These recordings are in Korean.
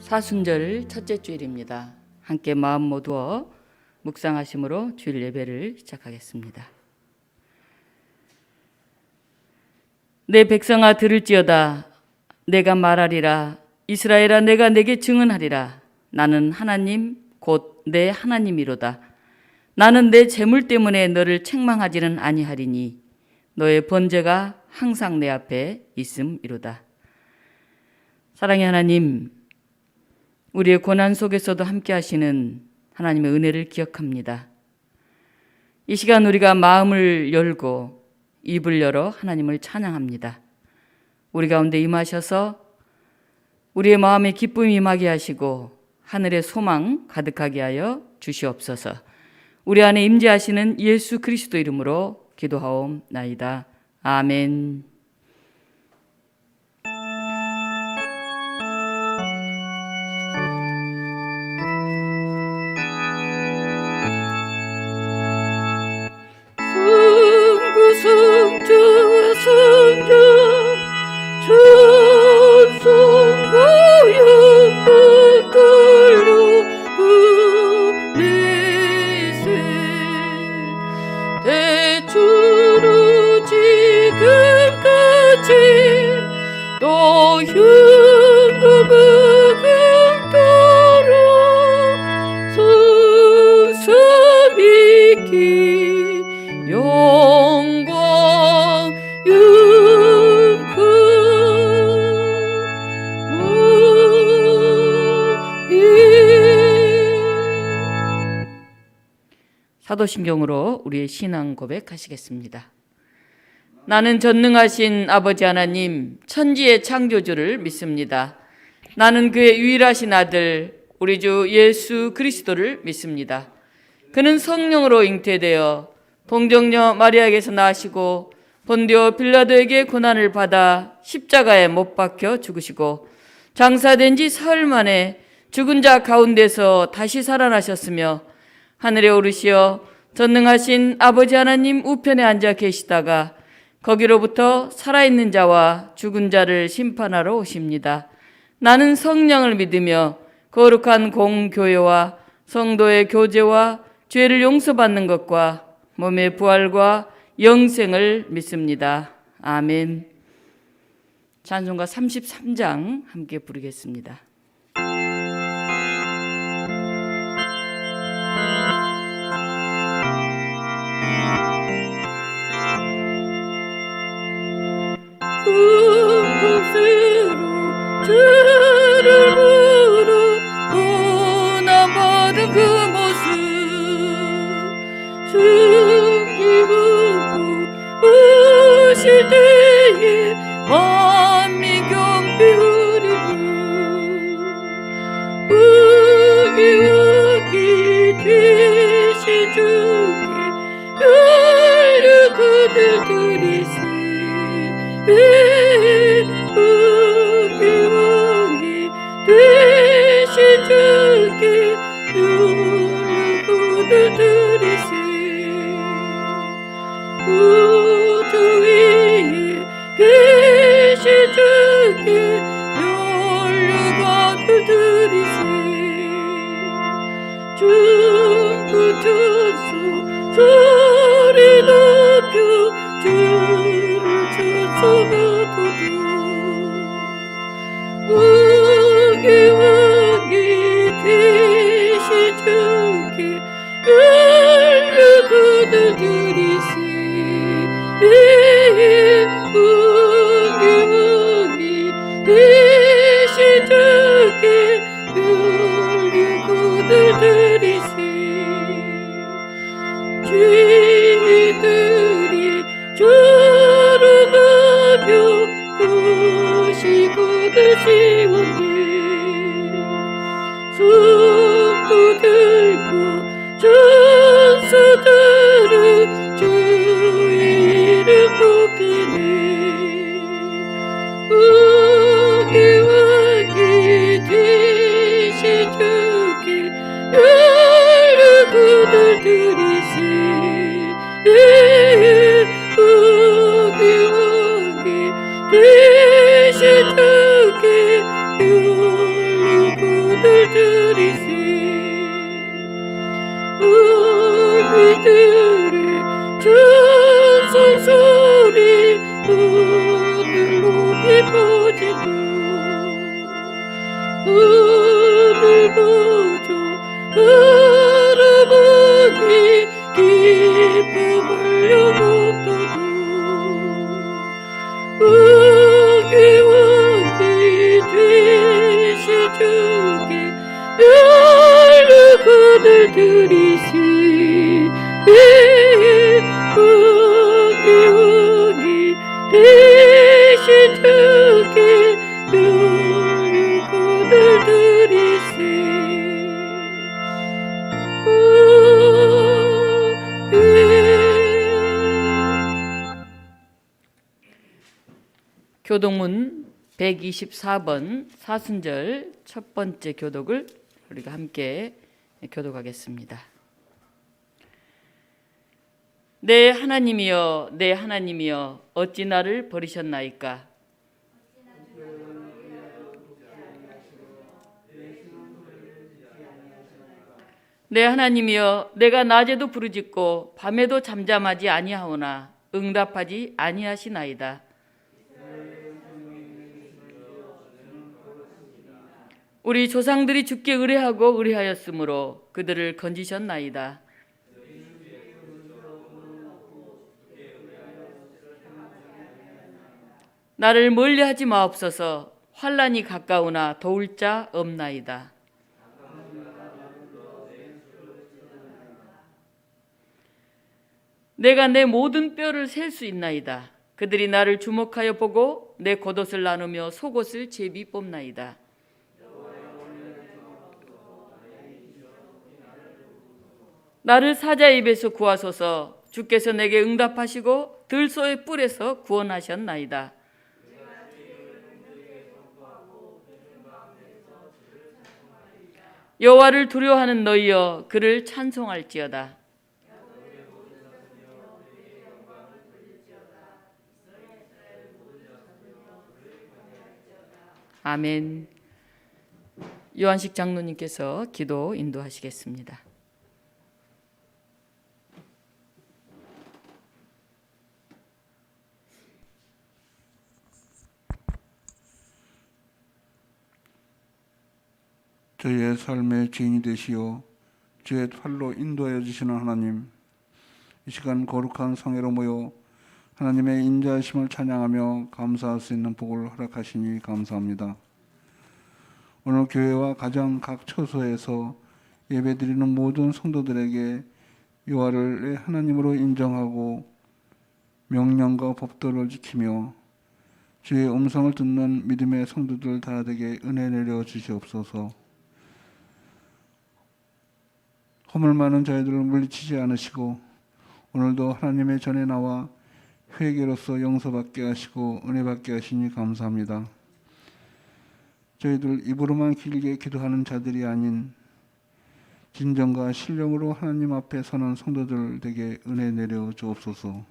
사순절 첫째 주일입니다. 함께 마음 모두어 묵상하심으로 주일 예배를 시작하겠습니다. 내 백성아 들을지어다. 내가 말하리라. 이스라엘아 내가 내게 증언하리라. 나는 하나님 곧 내 하나님이로다. 나는 내 재물 때문에 너를 책망하지는 아니하리니 너의 번제가 항상 내 앞에 있음이로다. 사랑의 하나님, 우리의 고난 속에서도 함께 하시는 하나님의 은혜를 기억합니다. 이 시간 우리가 마음을 열고 입을 열어 하나님을 찬양합니다. 우리 가운데 임하셔서 우리의 마음에 기쁨이 임하게 하시고 하늘의 소망 가득하게 하여 주시옵소서. 우리 안에 임재하시는 예수 그리스도 이름으로 기도하옵나이다. 아멘. 성주와 성자 찬송과 영광 돌려 보내세 대주로 지금까지 또 영광을 강도록 성삼위기 영광 영광 사도신경으로 우리의 신앙 고백하시겠습니다. 나는 전능하신 아버지 하나님 천지의 창조주를 믿습니다. 나는 그의 유일하신 아들 우리 주 예수 그리스도를 믿습니다. 그는 성령으로 잉태되어 동정녀 마리아에게서 나시고 본디오 빌라도에게 고난을 받아 십자가에 못 박혀 죽으시고 장사된 지 사흘 만에 죽은 자 가운데서 다시 살아나셨으며 하늘에 오르시어 전능하신 아버지 하나님 우편에 앉아 계시다가 거기로부터 살아있는 자와 죽은 자를 심판하러 오십니다. 나는 성령을 믿으며 거룩한 공교회와 성도의 교제와 죄를 용서받는 것과 몸의 부활과 영생을 믿습니다. 아멘. 찬송가 33장 함께 부르겠습니다. 은금새로 죄를 물어 고난받은 그 모습 숨기고 오실 때에 만민 경배 흐르고 의기하기 되신 주께 열려 그들 들이시 의기왕이 되신 주께 열려 그들 들이시 우주 위에 계신 주께 열려가들 들이시 중구 천수 소리 높여 주를 찬송하도록 의기왕이 되신 주께 열려 그들 들이시 의기왕이 되신 주께 열려 그들 들이시 죄인들이 저러가며 거시고들 시원해 손도 들고 천사들은 주 이름 높이네 의기왕이 되신 주께 열려 그들 들이시 의기왕이 되신 주께 오늘 보죠 할아버지 기쁨 흘려봅도록 왕이 되신 주께 연락을 드리시 왕이 되신 주께 연락을 드리시 교독문 124번 사순절 첫 번째 교독을 우리가 함께 교독하겠습니다. 내 하나님이여, 내 하나님이여, 어찌 나를 버리셨나이까? 내 하나님이여, 내가 낮에도 부르짖고 밤에도 잠잠하지 아니하오나 응답하지 아니하시나이다. 우리 조상들이 주께 의뢰하고 의뢰하였으므로 그들을 건지셨나이다. 나를 멀리하지 마옵소서. 환난이 가까우나 도울 자 없나이다. 내가 내 모든 뼈를 셀 수 있나이다. 그들이 나를 주목하여 보고 내 겉옷을 나누며 속옷을 제비 뽑나이다. 나를 사자의 입에서 구하소서. 주께서 내게 응답하시고 들소의 뿔에서 구원하셨나이다. 여호와를 두려워하는 너희여, 그를 찬송할지어다. 아멘. 요한식 장로님께서 기도 인도하시겠습니다. 저희의 삶의 주인이 되시어 주의 팔로 인도하여 주시는 하나님, 이 시간 거룩한 성회로 모여 하나님의 인자하심을 찬양하며 감사할 수 있는 복을 허락하시니 감사합니다. 오늘 교회와 가정 각 처소에서 예배드리는 모든 성도들에게 여호와를 내 하나님으로 인정하고 명령과 법도를 지키며 주의 음성을 듣는 믿음의 성도들 다 되게 은혜 내려 주시옵소서. 허물 많은 저희들을 물리치지 않으시고 오늘도 하나님의 전에 나와 회개로서 용서받게 하시고 은혜받게 하시니 감사합니다. 저희들 입으로만 길게 기도하는 자들이 아닌 진정과 신령으로 하나님 앞에 서는 성도들 되게 은혜 내려 주옵소서.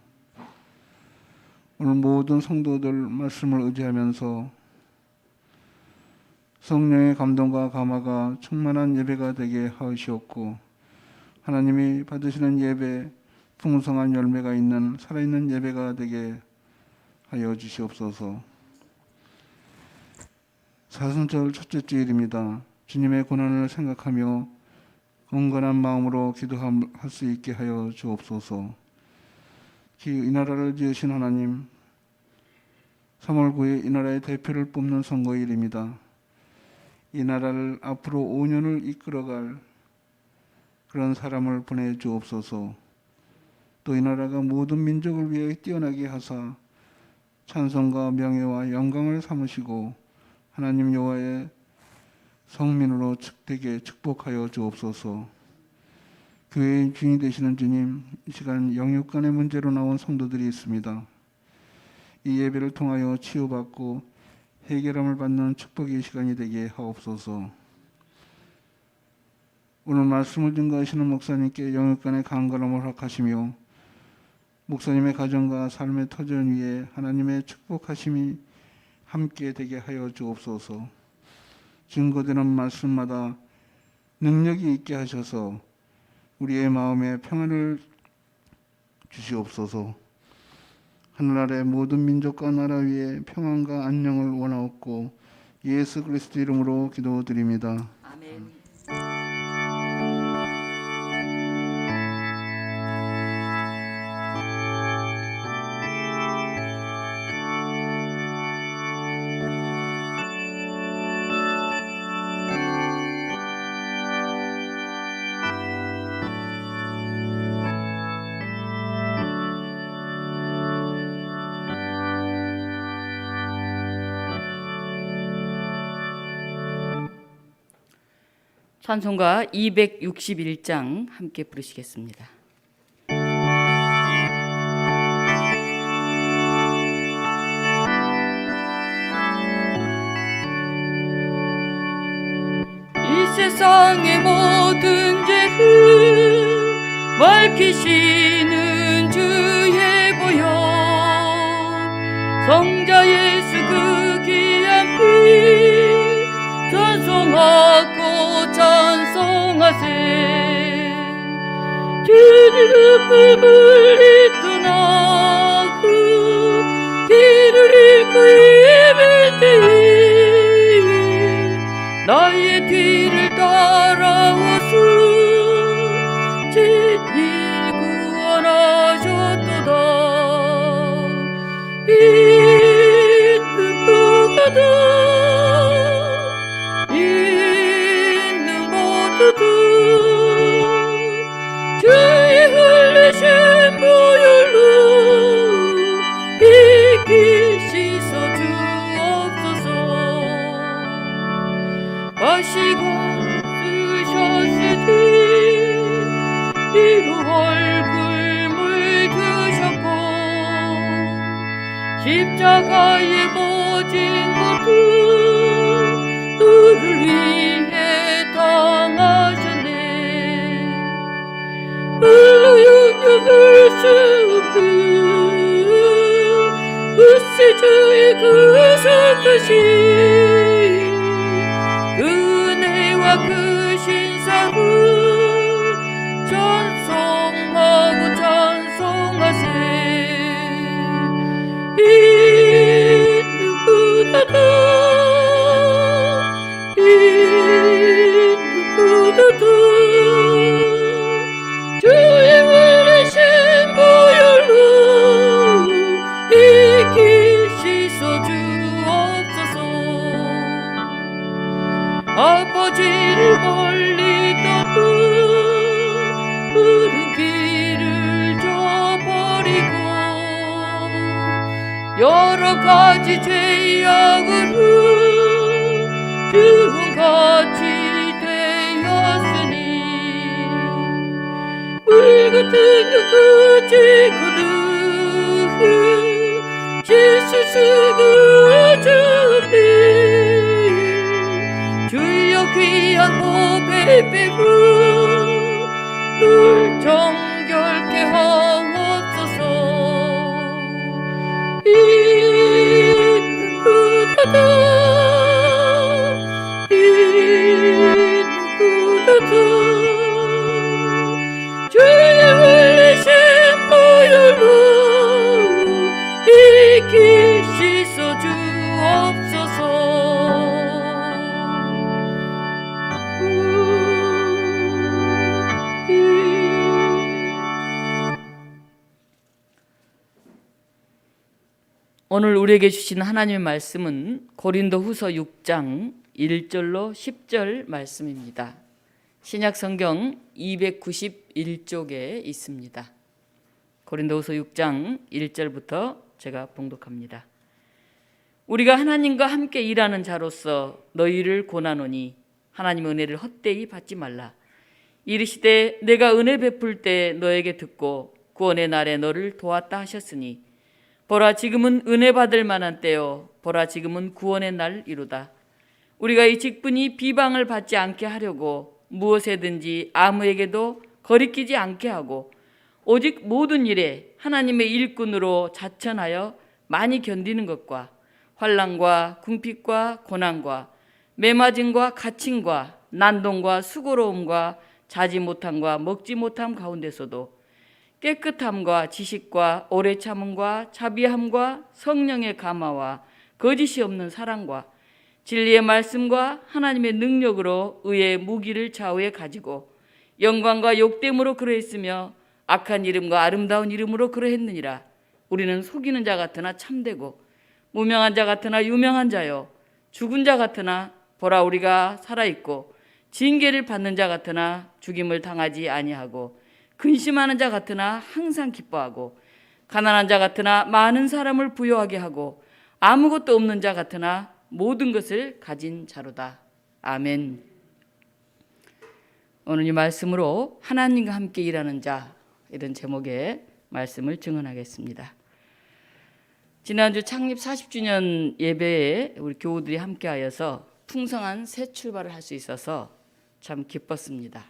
오늘 모든 성도들 말씀을 의지하면서 성령의 감동과 감화가 충만한 예배가 되게 하시옵고 하나님이 받으시는 예배, 풍성한 열매가 있는 살아있는 예배가 되게 하여 주시옵소서. 사순절 첫째 주일입니다. 주님의 고난을 생각하며 건건한 마음으로 기도할 수 있게 하여 주옵소서. 이 나라를 지으신 하나님, 3월 9일 이 나라의 대표를 뽑는 선거일입니다. 이 나라를 앞으로 5년을 이끌어갈 그런 사람을 보내주옵소서. 또 이 나라가 모든 민족을 위해 뛰어나게 하사 찬송과 명예와 영광을 삼으시고 하나님 여호와의 성민으로 되게 축복하여 주옵소서. 교회의 주인이 되시는 주님, 이 시간 영육간의 문제로 나온 성도들이 있습니다. 이 예배를 통하여 치유받고 해결함을 받는 축복의 시간이 되게 하옵소서. 오늘 말씀을 증거하시는 목사님께 영육간의 강건함을 허락하시며 목사님의 가정과 삶의 터전 위에 하나님의 축복하심이 함께 되게 하여 주옵소서. 증거되는 말씀마다 능력이 있게 하셔서 우리의 마음에 평안을 주시옵소서. 하늘 아래 모든 민족과 나라 위에 평안과 안녕을 원하옵고 예수 그리스도 이름으로 기도드립니다. 아멘. 찬송가 261장 함께 부르시겠습니다. 이 세상의 모든 죄를 밝히시는 주의 보혈, 성자 예수 그 귀한 피 찬송하고 찬송하세. 주님을 물리떠나 그 길을 잃고 헤맬 때에 나의 뒤를 따라와서 진리 구원하셨도다. 있는 그가다 있는 모두도 주의 흘리신 보혈로 이기 씻어 주옵소서. 마시고 쓰셨으니 이로 얼굴 물드셨고 십자가에 모진 것도 너를 위해 당하셨네. 물로 영영할 수 없는 으세주의 그 선하신 은혜와 그 신사를 찬송하고 찬송하세. 이 누구나도 이 누구나도 주의 흘리신 보혈로 이기 씻어 주옵소서. 아버지를 멀리 떠도 푸른 길을 저버리고 여러 가지 죄악으로 주같이 되었으니 물 같은 그 지구는 씻을 수가 없네. 주여 귀한 보배 빼고 늘 정결케 하옵소서. 있는 그다다 있는 그다다 주의 흘리신 보혈로 이기 씻어 주옵소서. 오늘 우리에게 주신 하나님의 말씀은 고린도후서 6장 1절로 10절 말씀입니다. 신약성경 291쪽에 있습니다. 고린도후서 6장 1절부터 제가 봉독합니다. 우리가 하나님과 함께 일하는 자로서 너희를 권하노니 하나님의 은혜를 헛되이 받지 말라. 이르시되 내가 은혜 베풀 때 너에게 듣고 구원의 날에 너를 도왔다 하셨으니 보라 지금은 은혜 받을 만한 때요 보라 지금은 구원의 날이로다. 우리가 이 직분이 비방을 받지 않게 하려고 무엇에든지 아무에게도 거리끼지 않게 하고 오직 모든 일에 하나님의 일꾼으로 자천하여 많이 견디는 것과 환난과 궁핍과 고난과 매맞음과 갇힘과 난동과 수고로움과 자지 못함과 먹지 못함 가운데서도 깨끗함과 지식과 오래 참음과 자비함과 성령의 감화와 거짓이 없는 사랑과 진리의 말씀과 하나님의 능력으로 의의 무기를 좌우에 가지고 영광과 욕됨으로 그러했으며 악한 이름과 아름다운 이름으로 그러했느니라. 우리는 속이는 자 같으나 참되고 무명한 자 같으나 유명한 자요 죽은 자 같으나 보라 우리가 살아있고 징계를 받는 자 같으나 죽임을 당하지 아니하고 근심하는 자 같으나 항상 기뻐하고 가난한 자 같으나 많은 사람을 부요하게 하고 아무것도 없는 자 같으나 모든 것을 가진 자로다. 아멘. 오늘 이 말씀으로 하나님과 함께 일하는 자, 이런 제목의 말씀을 증언하겠습니다. 지난주 창립 40주년 예배에 우리 교우들이 함께하여서 풍성한 새 출발을 할 수 있어서 참 기뻤습니다.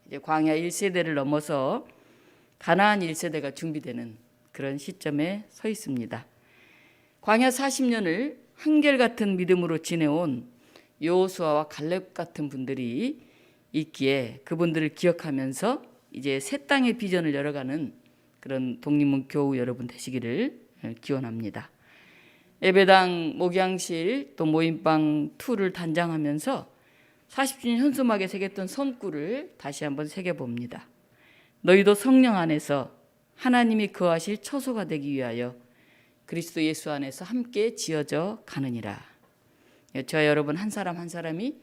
이제 광야 1세대를 넘어서 가나안 1세대가 준비되는 그런 시점에 서 있습니다. 광야 40년을 한결같은 믿음으로 지내온 여호수아와 갈렙 같은 분들이 있기에 그분들을 기억하면서 이제 새 땅의 비전을 열어가는 그런 독립문 교우 여러분 되시기를 기원합니다. 예배당, 목양실, 또 모임방 2를 단장하면서 40주년 현수막에 새겼던 선구를 다시 한번 새겨봅니다. 너희도 성령 안에서 하나님이 거하실 처소가 되기 위하여 그리스도 예수 안에서 함께 지어져 가느니라. 저와 여러분 한 사람 한 사람이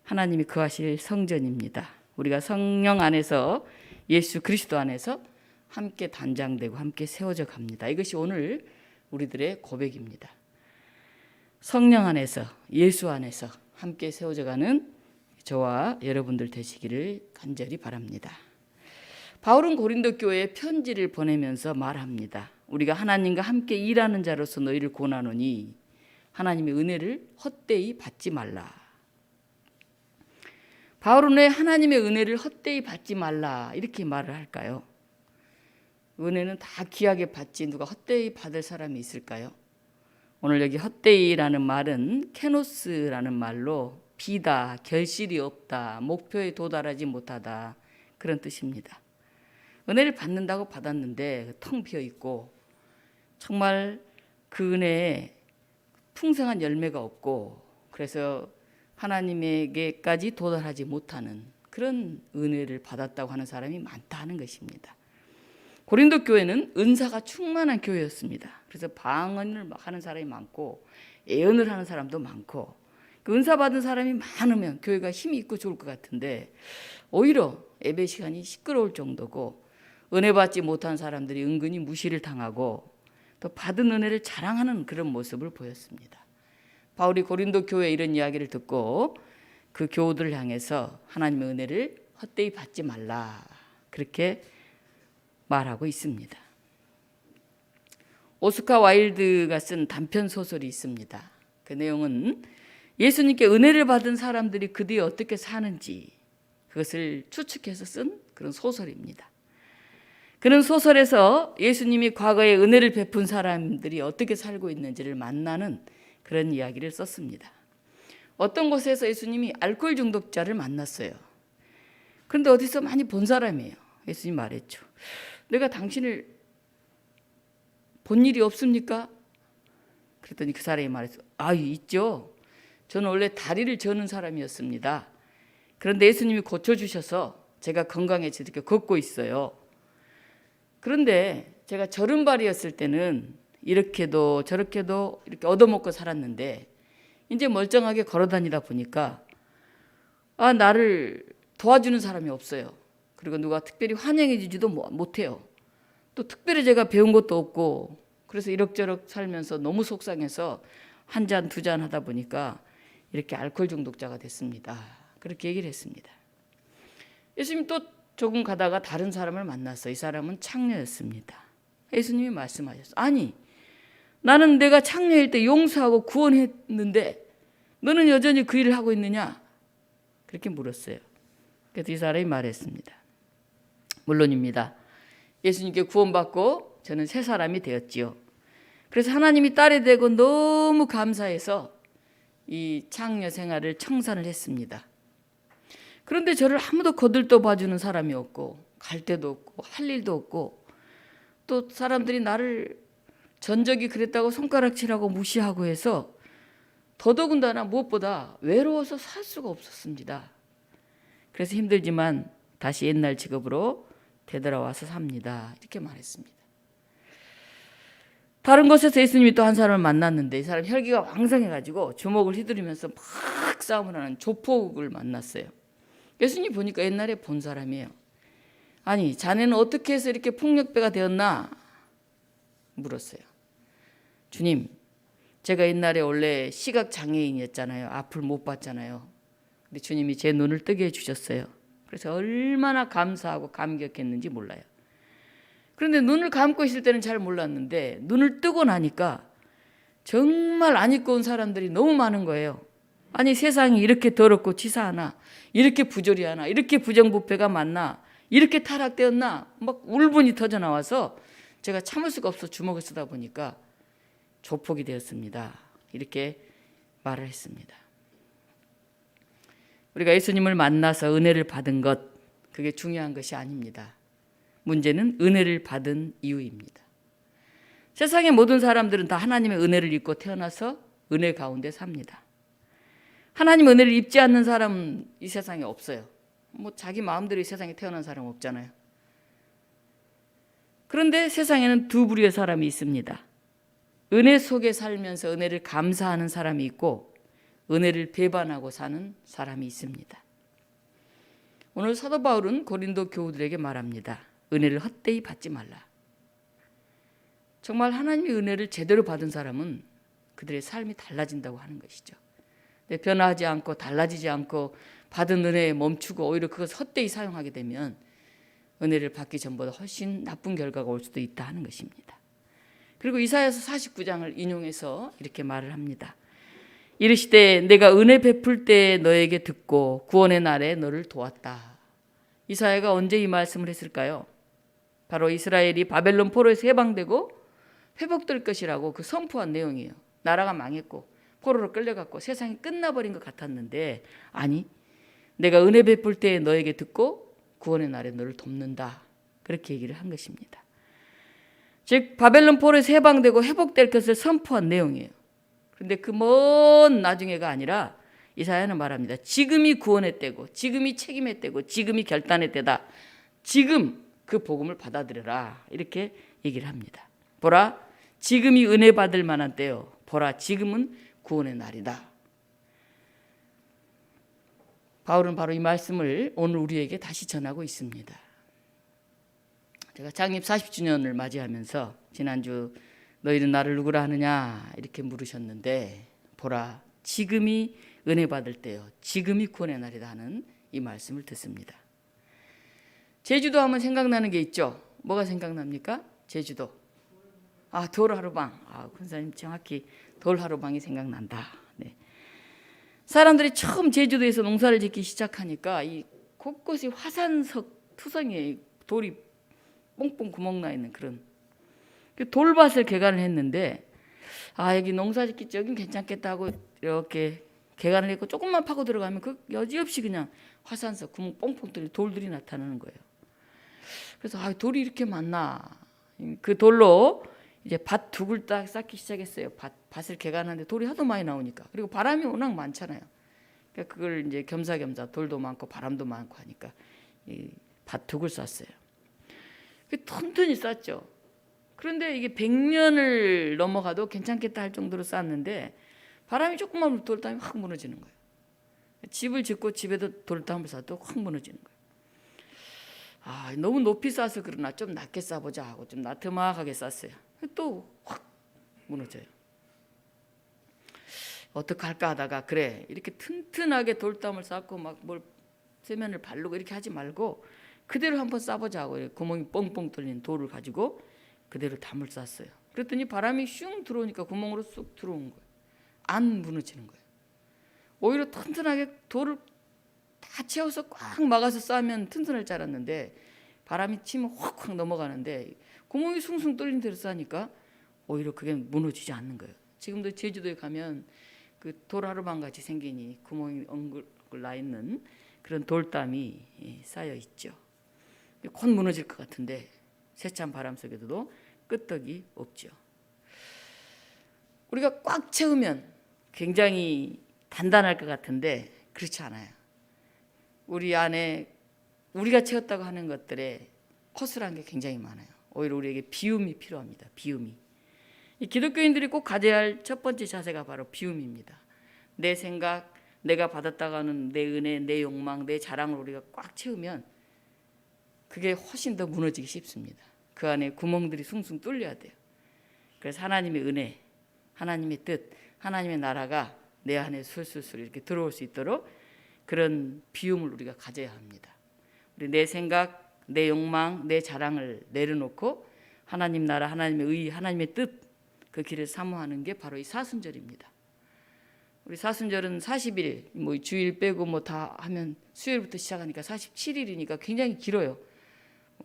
하나님이 거하실 성전입니다. 우리가 성령 안에서 예수 그리스도 안에서 함께 단장되고 함께 세워져 갑니다. 이것이 오늘 우리들의 고백입니다. 성령 안에서 예수 안에서 함께 세워져 가는 저와 여러분들 되시기를 간절히 바랍니다. 바울은 고린도 교회에 편지를 보내면서 말합니다. 우리가 하나님과 함께 일하는 자로서 너희를 권하노니 하나님의 은혜를 헛되이 받지 말라. 바울은 왜 하나님의 은혜를 헛되이 받지 말라 이렇게 말을 할까요? 은혜는 다 귀하게 받지 누가 헛되이 받을 사람이 있을까요? 오늘 여기 헛되이라는 말은 케노스라는 말로 비다, 결실이 없다, 목표에 도달하지 못하다 그런 뜻입니다. 은혜를 받는다고 받았는데 텅 비어 있고 정말 그 은혜에 풍성한 열매가 없고 그래서 하나님에게까지 도달하지 못하는 그런 은혜를 받았다고 하는 사람이 많다는 것입니다. 고린도 교회는 은사가 충만한 교회였습니다. 그래서 방언을 하는 사람이 많고 예언을 하는 사람도 많고 그 은사 받은 사람이 많으면 교회가 힘이 있고 좋을 것 같은데 오히려 예배 시간이 시끄러울 정도고 은혜 받지 못한 사람들이 은근히 무시를 당하고 또 받은 은혜를 자랑하는 그런 모습을 보였습니다. 바울이 고린도 교회 이런 이야기를 듣고 그 교우들을 향해서 하나님의 은혜를 헛되이 받지 말라 그렇게 말하고 있습니다. 오스카 와일드가 쓴 단편 소설이 있습니다. 그 내용은 예수님께 은혜를 받은 사람들이 그 뒤에 어떻게 사는지 그것을 추측해서 쓴 그런 소설입니다. 그런 소설에서 예수님이 과거에 은혜를 베푼 사람들이 어떻게 살고 있는지를 만나는 그런 이야기를 썼습니다. 어떤 곳에서 예수님이 알코올 중독자를 만났어요. 그런데 어디서 많이 본 사람이에요. 예수님 말했죠. 내가 당신을 본 일이 없습니까? 그랬더니 그 사람이 말했어. 있죠. 저는 원래 다리를 저는 사람이었습니다. 그런데 예수님이 고쳐주셔서 제가 건강해져 이렇게 걷고 있어요. 그런데 제가 저른발이었을 때는 이렇게도 저렇게도 이렇게 얻어먹고 살았는데 이제 멀쩡하게 걸어다니다 보니까 나를 도와주는 사람이 없어요. 그리고 누가 특별히 환영해 주지도 못해요. 또 특별히 제가 배운 것도 없고 그래서 이럭저럭 살면서 너무 속상해서 한 잔, 두 잔 하다 보니까 이렇게 알코올 중독자가 됐습니다. 그렇게 얘기를 했습니다. 예수님 또 조금 가다가 다른 사람을 만났어요. 이 사람은 창녀였습니다. 예수님이 말씀하셨어요. 아니, 나는 내가 창녀일 때 용서하고 구원했는데 너는 여전히 그 일을 하고 있느냐? 그렇게 물었어요. 그래서 이 사람이 말했습니다. 물론입니다. 예수님께 구원받고 저는 새 사람이 되었지요. 그래서 하나님이 딸이 되고 너무 감사해서 이 창녀 생활을 청산을 했습니다. 그런데 저를 아무도 거들떠 봐주는 사람이 없고 갈 데도 없고 할 일도 없고 또 사람들이 나를 전적이 그랬다고 손가락질하고 무시하고 해서 더더군다나 무엇보다 외로워서 살 수가 없었습니다. 그래서 힘들지만 다시 옛날 직업으로 되돌아와서 삽니다. 이렇게 말했습니다. 다른 곳에서 예수님이 또 한 사람을 만났는데 이 사람 혈기가 왕성해가지고 주먹을 휘두르면서 막 싸움을 하는 조폭을 만났어요. 예수님 보니까 옛날에 본 사람이에요. 아니, 자네는 어떻게 해서 이렇게 폭력배가 되었나? 물었어요. 주님, 제가 옛날에 원래 시각장애인이었잖아요. 앞을 못 봤잖아요. 근데 주님이 제 눈을 뜨게 해주셨어요. 그래서 얼마나 감사하고 감격했는지 몰라요. 그런데 눈을 감고 있을 때는 잘 몰랐는데 눈을 뜨고 나니까 정말 안 입고 온 사람들이 너무 많은 거예요. 아니, 세상이 이렇게 더럽고 치사하나, 이렇게 부조리하나, 이렇게 부정부패가 많나, 이렇게 타락되었나, 막 울분이 터져 나와서 제가 참을 수가 없어 주먹을 쓰다 보니까 조폭이 되었습니다. 이렇게 말을 했습니다. 우리가 예수님을 만나서 은혜를 받은 것, 그게 중요한 것이 아닙니다. 문제는 은혜를 받은 이유입니다. 세상의 모든 사람들은 다 하나님의 은혜를 입고 태어나서 은혜 가운데 삽니다. 하나님 은혜를 입지 않는 사람은 이 세상에 없어요. 뭐 자기 마음대로 이 세상에 태어난 사람 없잖아요. 그런데 세상에는 두 부류의 사람이 있습니다. 은혜 속에 살면서 은혜를 감사하는 사람이 있고 은혜를 배반하고 사는 사람이 있습니다. 오늘 사도 바울은 고린도 교우들에게 말합니다. 은혜를 헛되이 받지 말라. 정말 하나님의 은혜를 제대로 받은 사람은 그들의 삶이 달라진다고 하는 것이죠. 변화하지 않고 달라지지 않고 받은 은혜에 멈추고 오히려 그것을 헛되이 사용하게 되면 은혜를 받기 전보다 훨씬 나쁜 결과가 올 수도 있다 하는 것입니다. 그리고 이사야서 49장을 인용해서 이렇게 말을 합니다. 이르시되 내가 은혜 베풀 때 너에게 듣고 구원의 날에 너를 도왔다. 이사야가 언제 이 말씀을 했을까요? 바로 이스라엘이 바벨론 포로에서 해방되고 회복될 것이라고 그 선포한 내용이에요. 나라가 망했고 포로로 끌려갔고 세상이 끝나버린 것 같았는데 아니, 내가 은혜 베풀 때 너에게 듣고 구원의 날에 너를 돕는다. 그렇게 얘기를 한 것입니다. 즉 바벨론 포로에서 해방되고 회복될 것을 선포한 내용이에요. 그런데 그 먼 나중에가 아니라 이사야는 말합니다. 지금이 구원의 때고 지금이 책임의 때고 지금이 결단의 때다. 지금 그 복음을 받아들여라. 이렇게 얘기를 합니다. 보라, 지금이 은혜 받을 만한 때요. 보라, 지금은 구원의 날이다. 바울은 바로 이 말씀을 오늘 우리에게 다시 전하고 있습니다. 제가 창립 40주년을 맞이하면서 지난주 너희는 나를 누구라 하느냐 이렇게 물으셨는데 보라, 지금이 은혜 받을 때요. 지금이 구원의 날이다 하는 이 말씀을 듣습니다. 제주도 하면 생각나는 게 있죠. 뭐가 생각납니까? 제주도. 돌하루방. 권사님 정확히 돌하루방이 생각난다. 네. 사람들이 처음 제주도에서 농사를 짓기 시작하니까 이 곳곳이 화산석 투성이에 돌이 뽕뽕 구멍 나 있는 그런 돌밭을 개간을 했는데 여기 농사 짓기 여긴 괜찮겠다 하고 이렇게 개간을 했고 조금만 파고 들어가면 그 여지없이 그냥 화산석 구멍 뽕뽕 뚫린 돌들이 나타나는 거예요. 그래서 돌이 이렇게 많나. 그 돌로 이제 밭 두굴 딱 쌓기 시작했어요. 밭을 개간하는데 돌이 하도 많이 나오니까. 그리고 바람이 워낙 많잖아요. 그러니까 그걸 이제 겸사겸사 돌도 많고 바람도 많고 하니까 밭 두굴 쌌어요. 튼튼히 쌌죠. 그런데 이게 100년을 넘어가도 괜찮겠다 할 정도로 쌌는데 바람이 조금만 돌담이 확 무너지는 거예요. 집을 짓고 집에도 돌담을 쌓아도 확 무너지는 거예요. 너무 높이 쌓아서 그러나 좀 낮게 쌓아보자 하고 좀 나트막하게 쌓았어요. 또 확 무너져요. 어떡할까 하다가 그래 이렇게 튼튼하게 돌담을 쌓고 막 뭘 세면을 바르고 이렇게 하지 말고 그대로 한번 쌓아보자 하고 구멍이 뻥뻥 뚫린 돌을 가지고 그대로 담을 쌓았어요. 그랬더니 바람이 슝 들어오니까 구멍으로 쑥 들어온 거예요. 안 무너지는 거예요. 오히려 튼튼하게 돌을 다 채워서 꽉 막아서 쌓으면 튼튼할 줄 알았는데 바람이 치면 확확 넘어가는데 구멍이 숭숭 뚫린 데로 쌓으니까 오히려 그게 무너지지 않는 거예요. 지금도 제주도에 가면 그 돌하루방 같이 생기니 구멍이 엉글 나 있는 그런 돌담이 쌓여 있죠. 곧 무너질 것 같은데 세찬 바람 속에도 끄떡이 없죠. 우리가 꽉 채우면 굉장히 단단할 것 같은데 그렇지 않아요. 우리 안에 우리가 채웠다고 하는 것들에 허술한 게 굉장히 많아요. 오히려 우리에게 비움이 필요합니다. 비움이. 이 기독교인들이 꼭 가져야 할 첫 번째 자세가 바로 비움입니다. 내 생각, 내가 받았다고 하는 내 은혜, 내 욕망, 내 자랑을 우리가 꽉 채우면 그게 훨씬 더 무너지기 쉽습니다. 그 안에 구멍들이 숭숭 뚫려야 돼요. 그래서 하나님의 은혜, 하나님의 뜻, 하나님의 나라가 내 안에 술술술 이렇게 들어올 수 있도록 그런 비움을 우리가 가져야 합니다. 우리 내 생각, 내 욕망, 내 자랑을 내려놓고 하나님 나라, 하나님의 의, 하나님의 뜻 그 길을 사모하는 게 바로 이 사순절입니다. 우리 사순절은 40일, 뭐 주일 빼고 뭐 다 하면 수요일부터 시작하니까 47일이니까 굉장히 길어요.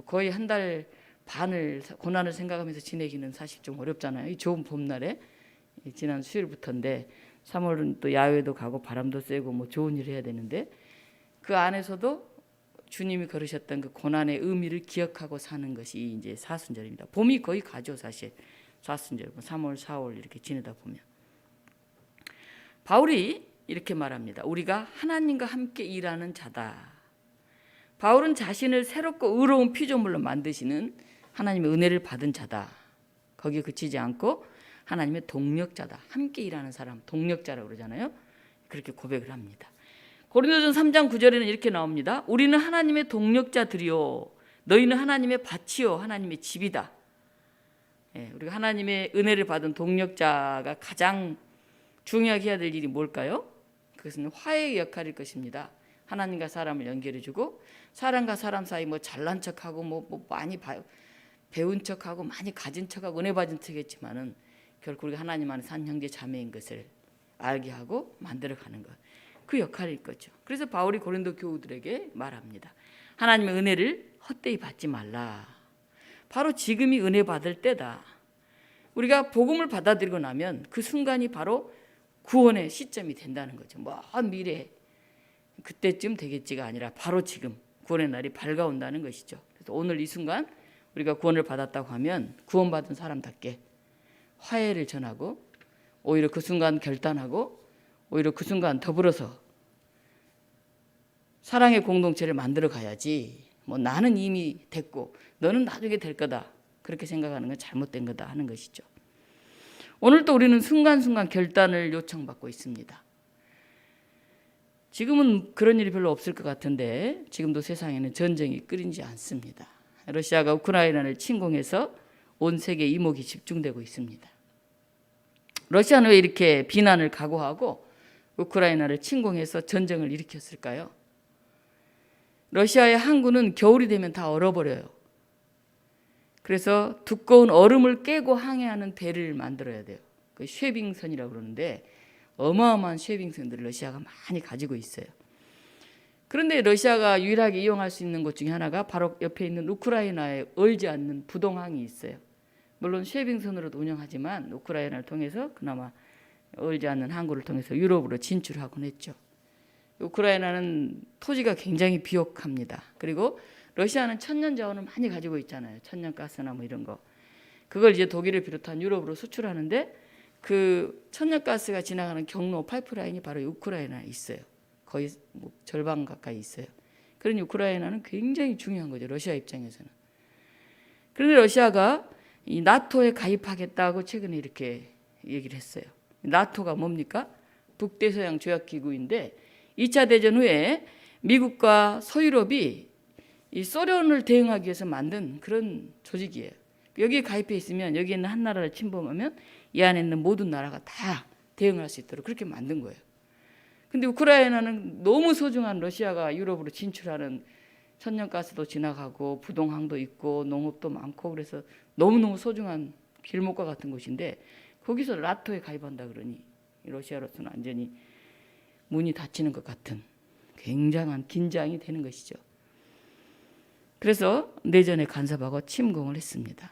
거의 한 달 반을 고난을 생각하면서 지내기는 사실 좀 어렵잖아요. 이 좋은 봄날에 지난 수요일부터인데 3월은 또 야외도 가고 바람도 쐬고 뭐 좋은 일을 해야 되는데 그 안에서도 주님이 걸으셨던 그 고난의 의미를 기억하고 사는 것이 이제 사순절입니다. 봄이 거의 가죠, 사실. 사순절, 3월, 4월 이렇게 지내다 보면 바울이 이렇게 말합니다. 우리가 하나님과 함께 일하는 자다. 바울은 자신을 새롭고 의로운 피조물로 만드시는 하나님의 은혜를 받은 자다. 거기에 그치지 않고 하나님의 동력자다. 함께 일하는 사람, 동력자라고 그러잖아요. 그렇게 고백을 합니다. 고린도전 3장 9절에는 이렇게 나옵니다. 우리는 하나님의 동력자들이요 너희는 하나님의 밭이요 하나님의 집이다. 우리가 하나님의 은혜를 받은 동력자가 가장 중요하게 해야 될 일이 뭘까요? 그것은 화해의 역할일 것입니다. 하나님과 사람을 연결해주고 사람과 사람 사이 뭐 잘난 척하고 뭐 많이 배운 척하고 많이 가진 척하고 은혜 받은 척했지만은 결국 우리가 하나님 안에 산 형제 자매인 것을 알게 하고 만들어가는 것, 그 역할일 거죠. 그래서 바울이 고린도 교우들에게 말합니다. 하나님의 은혜를 헛되이 받지 말라. 바로 지금이 은혜 받을 때다. 우리가 복음을 받아들이고 나면 그 순간이 바로 구원의 시점이 된다는 거죠. 먼 미래 그때쯤 되겠지가 아니라 바로 지금 구원의 날이 밝아온다는 것이죠. 그래서 오늘 이 순간 우리가 구원을 받았다고 하면 구원받은 사람답게 화해를 전하고 오히려 그 순간 결단하고 오히려 그 순간 더불어서 사랑의 공동체를 만들어 가야지 뭐 나는 이미 됐고 너는 나중에 될 거다 그렇게 생각하는 건 잘못된 거다 하는 것이죠. 오늘도 우리는 순간순간 결단을 요청받고 있습니다. 지금은 그런 일이 별로 없을 것 같은데 지금도 세상에는 전쟁이 끊이지 않습니다. 러시아가 우크라이나를 침공해서 온 세계의 이목이 집중되고 있습니다. 러시아는 왜 이렇게 비난을 각오하고 우크라이나를 침공해서 전쟁을 일으켰을까요? 러시아의 항구는 겨울이 되면 다 얼어버려요. 그래서 두꺼운 얼음을 깨고 항해하는 배를 만들어야 돼요. 그 쉐빙선이라고 그러는데 어마어마한 쉐빙선들을 러시아가 많이 가지고 있어요. 그런데 러시아가 유일하게 이용할 수 있는 곳 중에 하나가 바로 옆에 있는 우크라이나에 얼지 않는 부동항이 있어요. 물론 쉐빙선으로도 운영하지만 우크라이나를 통해서 그나마 얼지 않는 항구를 통해서 유럽으로 진출하곤 했죠. 우크라이나는 토지가 굉장히 비옥합니다. 그리고 러시아는 천연 자원을 많이 가지고 있잖아요. 천연 가스나 뭐 이런 거. 그걸 이제 독일을 비롯한 유럽으로 수출하는데 그 천연 가스가 지나가는 경로 파이프라인이 바로 우크라이나에 있어요. 거의 뭐 절반 가까이 있어요. 그러니 우크라이나는 굉장히 중요한 거죠. 러시아 입장에서는. 그런데 러시아가 이 나토에 가입하겠다고 최근에 이렇게 얘기를 했어요. 나토가 뭡니까? 북대서양 조약기구인데 2차 대전 후에 미국과 서유럽이 이 소련을 대응하기 위해서 만든 그런 조직이에요. 여기에 가입해 있으면 여기에 있는 한 나라를 침범하면 이 안에 있는 모든 나라가 다 대응할 수 있도록 그렇게 만든 거예요. 근데 우크라이나는 너무 소중한 러시아가 유럽으로 진출하는 천연가스도 지나가고 부동항도 있고 농업도 많고 그래서 너무너무 소중한 길목과 같은 곳인데 거기서 나토에 가입한다 그러니 러시아로서는 완전히 문이 닫히는 것 같은 굉장한 긴장이 되는 것이죠. 그래서 내전에 간섭하고 침공을 했습니다.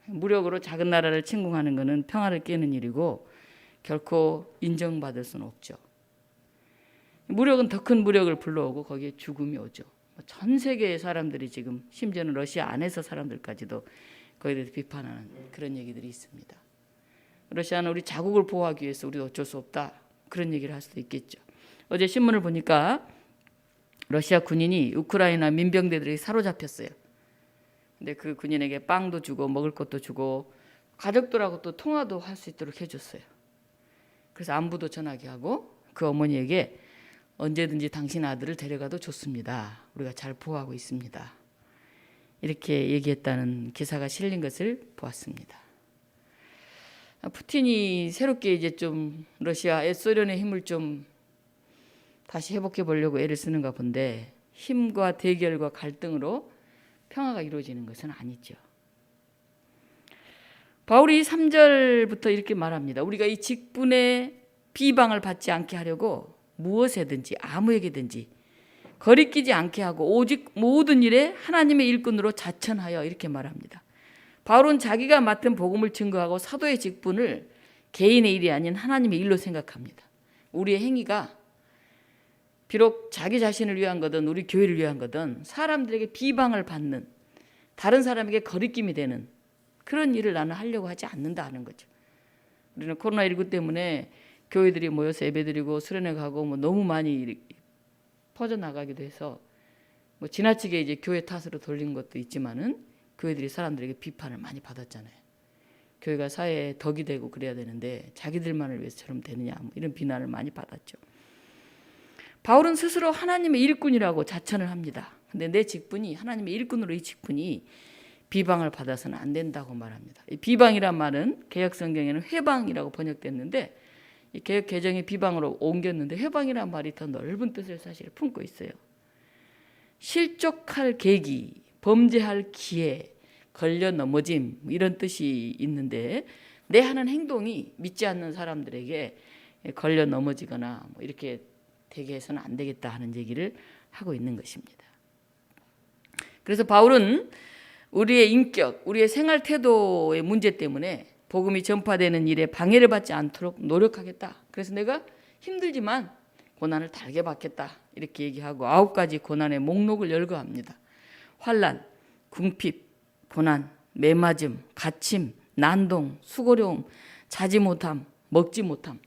무력으로 작은 나라를 침공하는 것은 평화를 깨는 일이고 결코 인정받을 수는 없죠. 무력은 더 큰 무력을 불러오고 거기에 죽음이 오죠. 전 세계의 사람들이 지금 심지어는 러시아 안에서 사람들까지도 거기에 대해서 비판하는 그런 얘기들이 있습니다. 러시아는 우리 자국을 보호하기 위해서 우리도 어쩔 수 없다, 그런 얘기를 할 수도 있겠죠. 어제 신문을 보니까 러시아 군인이 우크라이나 민병대들이 사로잡혔어요. 근데 그 군인에게 빵도 주고 먹을 것도 주고 가족들하고 또 통화도 할 수 있도록 해줬어요. 그래서 안부도 전하게 하고 그 어머니에게 언제든지 당신 아들을 데려가도 좋습니다. 우리가 잘 보호하고 있습니다. 이렇게 얘기했다는 기사가 실린 것을 보았습니다. 푸틴이 새롭게 이제 좀 러시아, 소련의 힘을 좀 다시 회복해 보려고 애를 쓰는가 본데 힘과 대결과 갈등으로 평화가 이루어지는 것은 아니죠. 바울이 3절부터 이렇게 말합니다. 우리가 이 직분의 비방을 받지 않게 하려고 무엇에든지 아무에게든지 거리끼지 않게 하고 오직 모든 일에 하나님의 일꾼으로 자천하여, 이렇게 말합니다. 바울은 자기가 맡은 복음을 증거하고 사도의 직분을 개인의 일이 아닌 하나님의 일로 생각합니다. 우리의 행위가 비록 자기 자신을 위한 거든 우리 교회를 위한 거든 사람들에게 비방을 받는, 다른 사람에게 거리낌이 되는 그런 일을 나는 하려고 하지 않는다 하는 거죠. 우리는 코로나19 때문에 교회들이 모여서 예배드리고 수련회 가고 뭐 너무 많이 퍼져나가기도 해서 뭐 지나치게 이제 교회 탓으로 돌린 것도 있지만은 교회들이 사람들에게 비판을 많이 받았잖아요. 교회가 사회에 덕이 되고 그래야 되는데 자기들만을 위해서처럼 되느냐, 뭐 이런 비난을 많이 받았죠. 바울은 스스로 하나님의 일꾼이라고 자천을 합니다. 근데 내 직분이 하나님의 일꾼으로, 이 직분이 비방을 받아서는 안 된다고 말합니다. 이 비방이란 말은 개역 성경에는 회방이라고 번역됐는데 이 개역 개정의 비방으로 옮겼는데 회방이란 말이 더 넓은 뜻을 사실 품고 있어요. 실족할 계기, 범죄할 기회, 걸려 넘어짐, 이런 뜻이 있는데 내 하는 행동이 믿지 않는 사람들에게 걸려 넘어지거나 뭐 이렇게 되게 해서는 안 되겠다 하는 얘기를 하고 있는 것입니다. 그래서 바울은 우리의 인격, 우리의 생활 태도의 문제 때문에 복음이 전파되는 일에 방해를 받지 않도록 노력하겠다. 그래서 내가 힘들지만 고난을 달게 받겠다, 이렇게 얘기하고 9가지 고난의 목록을 열거합니다. 환난, 궁핍, 고난, 매맞음, 갇힘, 난동, 수고로움, 자지 못함, 먹지 못함,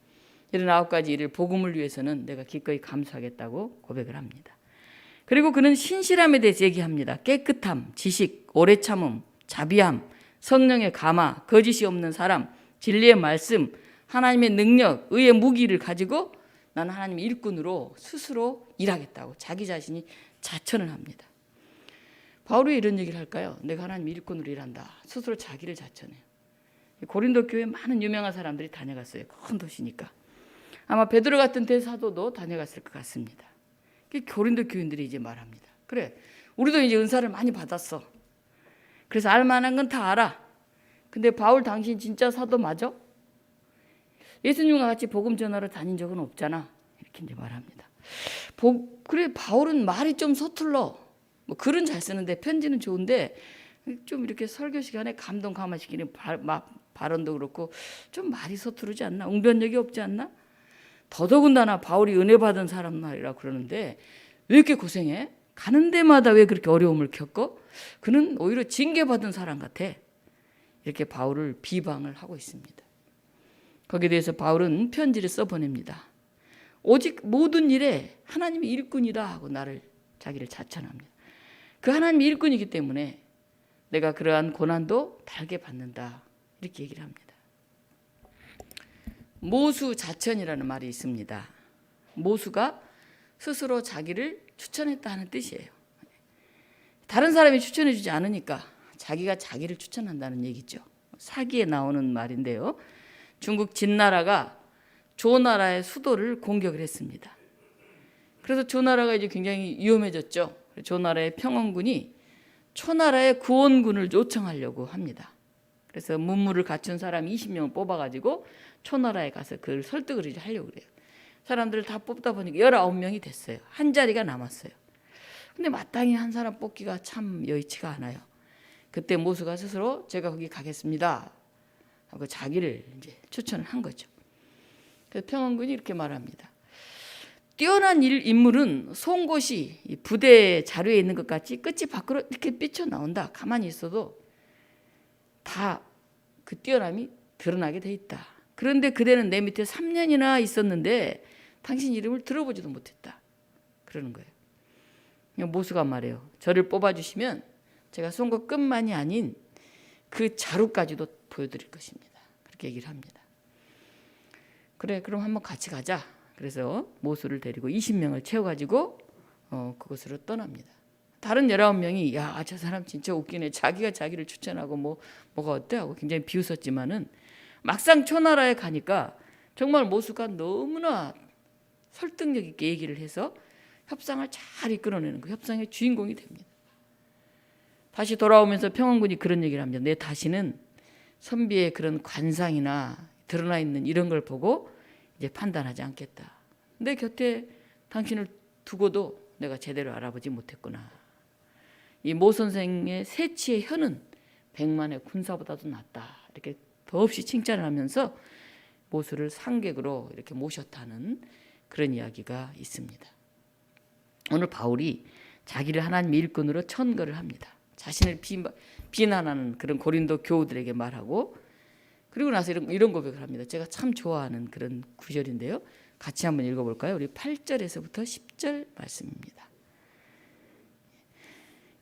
이런 9가지 일을 복음을 위해서는 내가 기꺼이 감수하겠다고 고백을 합니다. 그리고 그는 신실함에 대해서 얘기합니다. 깨끗함, 지식, 오래 참음, 자비함, 성령의 감화, 거짓이 없는 사람, 진리의 말씀, 하나님의 능력, 의의 무기를 가지고 나는 하나님의 일꾼으로 스스로 일하겠다고 자기 자신이 자천을 합니다. 바울이 왜 이런 얘기를 할까요? 내가 하나님의 일꾼으로 일한다. 스스로 자기를 자천해요. 고린도 교회에 많은 유명한 사람들이 다녀갔어요. 큰 도시니까. 아마 베드로 같은 대사도도 다녀갔을 것 같습니다. 고린도 교인들이 이제 말합니다. 그래, 우리도 이제 은사를 많이 받았어. 그래서 알만한 건 다 알아. 근데 바울 당신 진짜 사도 맞아? 예수님과 같이 복음 전하러 다닌 적은 없잖아. 이렇게 이제 말합니다. 그래, 바울은 말이 좀 서툴러. 뭐 글은 잘 쓰는데 편지는 좋은데 좀 이렇게 설교 시간에 감동 감화시키는 발언도 그렇고 좀 말이 서투르지 않나? 웅변력이 없지 않나? 더더군다나 바울이 은혜 받은 사람이라 그러는데 왜 이렇게 고생해? 가는 데마다 왜 그렇게 어려움을 겪어? 그는 오히려 징계받은 사람 같아. 이렇게 바울을 비방을 하고 있습니다. 거기에 대해서 바울은 편지를 써보냅니다. 오직 모든 일에 하나님의 일꾼이다 하고 자기를 자천합니다. 그 하나님의 일꾼이기 때문에 내가 그러한 고난도 달게 받는다, 이렇게 얘기를 합니다. 모수 자천이라는 말이 있습니다. 모수가 스스로 자기를 추천했다 하는 뜻이에요. 다른 사람이 추천해 주지 않으니까 자기가 자기를 추천한다는 얘기죠. 사기에 나오는 말인데요. 중국 진나라가 조나라의 수도를 공격을 했습니다. 그래서 조나라가 이제 굉장히 위험해졌죠. 조나라의 평원군이 초나라의 구원군을 요청하려고 합니다. 그래서 문무를 갖춘 사람 20명을 뽑아가지고 초나라에 가서 그걸 설득을 이제 하려고 그래요. 사람들을 다 뽑다 보니까 19명이 됐어요. 한 자리가 남았어요. 근데 마땅히 한 사람 뽑기가 참 여의치가 않아요. 그때 모수가 스스로 제가 거기 가겠습니다 하고 자기를 이제 추천을 한 거죠. 그래서 평원군이 이렇게 말합니다. 뛰어난 인물은 송곳이 부대 자료에 있는 것 같이 끝이 밖으로 이렇게 삐쳐나온다. 가만히 있어도 다 그 뛰어남이 드러나게 돼 있다. 그런데 그대는 내 밑에 3년이나 있었는데 당신 이름을 들어보지도 못했다. 그러는 거예요. 모수가 말해요. 저를 뽑아주시면 제가 손과 끝만이 아닌 그 자루까지도 보여드릴 것입니다. 그렇게 얘기를 합니다. 그래, 그럼 한번 같이 가자. 그래서 모수를 데리고 20명을 채워가지고 그곳으로 떠납니다. 다른 19명이 야, 저 사람 진짜 웃기네. 자기가 자기를 추천하고 뭐가 어때 하고 굉장히 비웃었지만은 막상 초나라에 가니까 정말 모수가 너무나 설득력 있게 얘기를 해서 협상을 잘 이끌어내는 그 협상의 주인공이 됩니다. 다시 돌아오면서 평원군이 그런 얘기를 합니다. 내 다시는 선비의 그런 관상이나 드러나 있는 이런 걸 보고 이제 판단하지 않겠다. 내 곁에 당신을 두고도 내가 제대로 알아보지 못했구나. 이 모 선생의 세치의 혀는 100만의 군사보다도 낫다. 이렇게 더없이 칭찬을 하면서 모수를 상객으로 이렇게 모셨다는 그런 이야기가 있습니다. 오늘 바울이 자기를 하나님의 일꾼으로 천거를 합니다. 자신을 비난하는 그런 고린도 교우들에게 말하고 그리고 나서 이런 고백을 합니다. 제가 참 좋아하는 그런 구절인데요. 같이 한번 읽어볼까요? 우리 8절에서부터 10절 말씀입니다.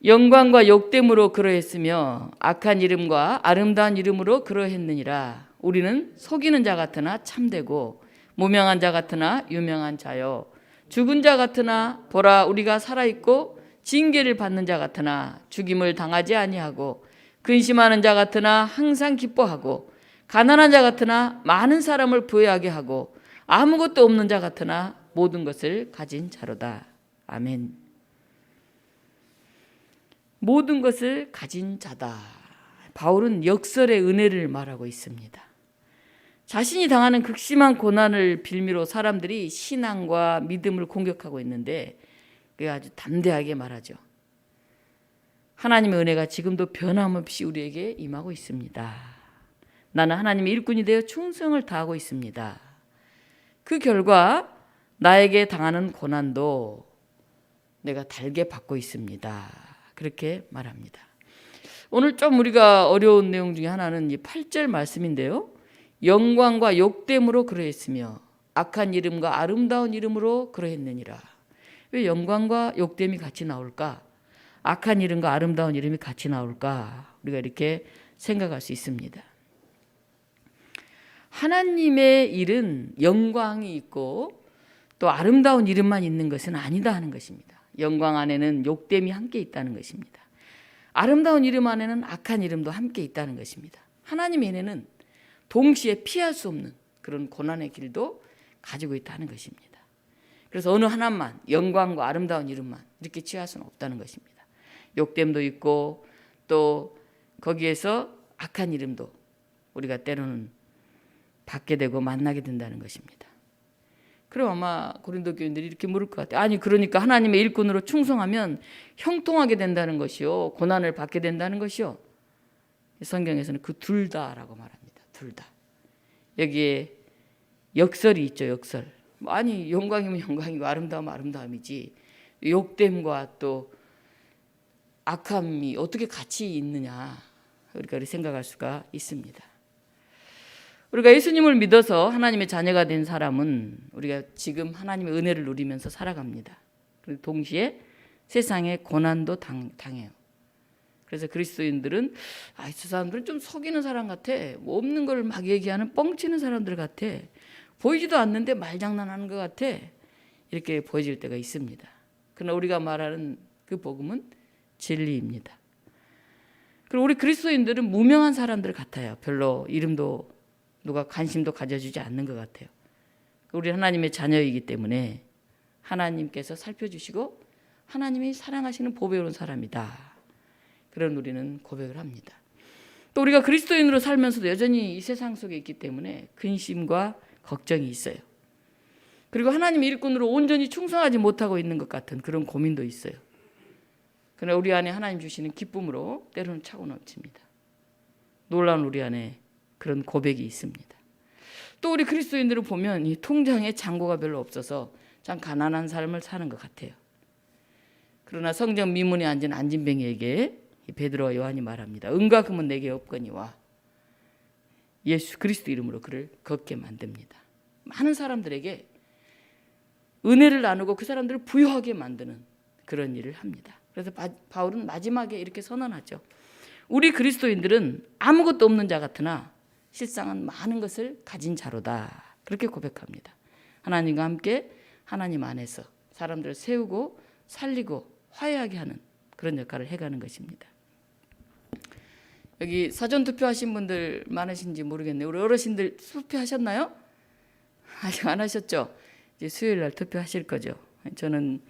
영광과 욕됨으로 그러했으며 악한 이름과 아름다운 이름으로 그러했느니라. 우리는 속이는 자 같으나 참되고 무명한 자 같으나 유명한 자요 죽은 자 같으나 보라 우리가 살아있고 징계를 받는 자 같으나 죽임을 당하지 아니하고 근심하는 자 같으나 항상 기뻐하고 가난한 자 같으나 많은 사람을 부유하게 하고 아무것도 없는 자 같으나 모든 것을 가진 자로다. 아멘. 모든 것을 가진 자다. 바울은 역설의 은혜를 말하고 있습니다. 자신이 당하는 극심한 고난을 빌미로 사람들이 신앙과 믿음을 공격하고 있는데 그게 아주 담대하게 말하죠. 하나님의 은혜가 지금도 변함없이 우리에게 임하고 있습니다. 나는 하나님의 일꾼이 되어 충성을 다하고 있습니다. 그 결과 나에게 당하는 고난도 내가 달게 받고 있습니다. 그렇게 말합니다. 오늘 좀 우리가 어려운 내용 중에 하나는 이 8절 말씀인데요. 영광과 욕됨으로 그러했으며 악한 이름과 아름다운 이름으로 그러했느니라. 왜 영광과 욕됨이 같이 나올까? 악한 이름과 아름다운 이름이 같이 나올까? 우리가 이렇게 생각할 수 있습니다. 하나님의 일은 영광이 있고 또 아름다운 이름만 있는 것은 아니다 하는 것입니다. 영광 안에는 욕됨이 함께 있다는 것입니다. 아름다운 이름 안에는 악한 이름도 함께 있다는 것입니다. 하나님의 은혜는 동시에 피할 수 없는 그런 고난의 길도 가지고 있다는 것입니다. 그래서 어느 하나만 영광과 아름다운 이름만 이렇게 취할 수는 없다는 것입니다. 욕됨도 있고 또 거기에서 악한 이름도 우리가 때로는 받게 되고 만나게 된다는 것입니다. 그럼 아마 고린도 교인들이 이렇게 물을 것 같아요. 아니 그러니까 하나님의 일꾼으로 충성하면 형통하게 된다는 것이요 고난을 받게 된다는 것이요. 성경에서는 그 둘 다라고 말합니다. 둘 다. 여기에 역설이 있죠. 역설. 아니 영광이면 영광이고 아름다움은 아름다움이지 욕됨과 또 악함이 어떻게 같이 있느냐 우리가 생각할 수가 있습니다. 우리가 예수님을 믿어서 하나님의 자녀가 된 사람은 우리가 지금 하나님의 은혜를 누리면서 살아갑니다. 그리고 동시에 세상의 고난도 당해요. 그래서 그리스도인들은 저 사람들은 좀 속이는 사람 같아. 뭐 없는 걸 막 얘기하는 뻥치는 사람들 같아. 보이지도 않는데 말장난하는 것 같아. 이렇게 보여질 때가 있습니다. 그러나 우리가 말하는 그 복음은 진리입니다. 그리고 우리 그리스도인들은 무명한 사람들 같아요. 별로 이름도 누가 관심도 가져주지 않는 것 같아요. 우리 하나님의 자녀이기 때문에 하나님께서 살펴주시고 하나님이 사랑하시는 보배로운 사람이다. 그런 우리는 고백을 합니다. 또 우리가 그리스도인으로 살면서도 여전히 이 세상 속에 있기 때문에 근심과 걱정이 있어요. 그리고 하나님의 일꾼으로 온전히 충성하지 못하고 있는 것 같은 그런 고민도 있어요. 그러나 우리 안에 하나님 주시는 기쁨으로 때로는 차고 넘칩니다. 놀라운 우리 안에 그런 고백이 있습니다. 또 우리 그리스도인들을 보면 이 통장에 잔고가 별로 없어서 참 가난한 삶을 사는 것 같아요. 그러나 성전 미문에 앉은 안진뱅이에게 이 베드로와 요한이 말합니다. 은과 금은 내게 없거니와 예수 그리스도 이름으로 그를 걷게 만듭니다. 많은 사람들에게 은혜를 나누고 그 사람들을 부유하게 만드는 그런 일을 합니다. 그래서 바울은 마지막에 이렇게 선언하죠. 우리 그리스도인들은 아무것도 없는 자 같으나 실상은 많은 것을 가진 자로다. 그렇게 고백합니다. 하나님과 함께 하나님 안에서 사람들을 세우고 살리고 화해하게 하는 그런 역할을 해가는 것입니다. 여기 사전 투표하신 분들 많으신지 모르겠네요. 우리 어르신들 투표하셨나요? 아직 안 하셨죠? 이제 수요일 날 투표하실 거죠. 저는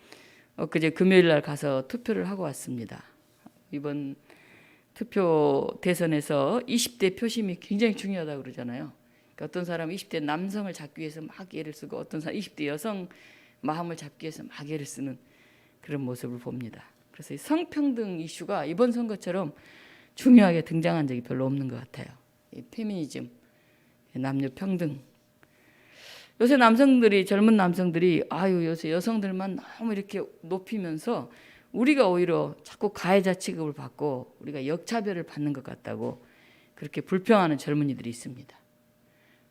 엊그제 금요일 날 가서 투표를 하고 왔습니다. 이번 투표 대선에서 20대 표심이 굉장히 중요하다고 그러잖아요. 그러니까 어떤 사람은 20대 남성을 잡기 위해서 막 애를 쓰고 어떤 사람 20대 여성 마음을 잡기 위해서 막 애를 쓰는 그런 모습을 봅니다. 그래서 이 성평등 이슈가 이번 선거처럼 중요하게 등장한 적이 별로 없는 것 같아요. 이 페미니즘, 남녀 평등. 요새 남성들이 젊은 남성들이 요새 여성들만 너무 이렇게 높이면서 우리가 오히려 자꾸 가해자 취급을 받고 우리가 역차별을 받는 것 같다고 그렇게 불평하는 젊은이들이 있습니다.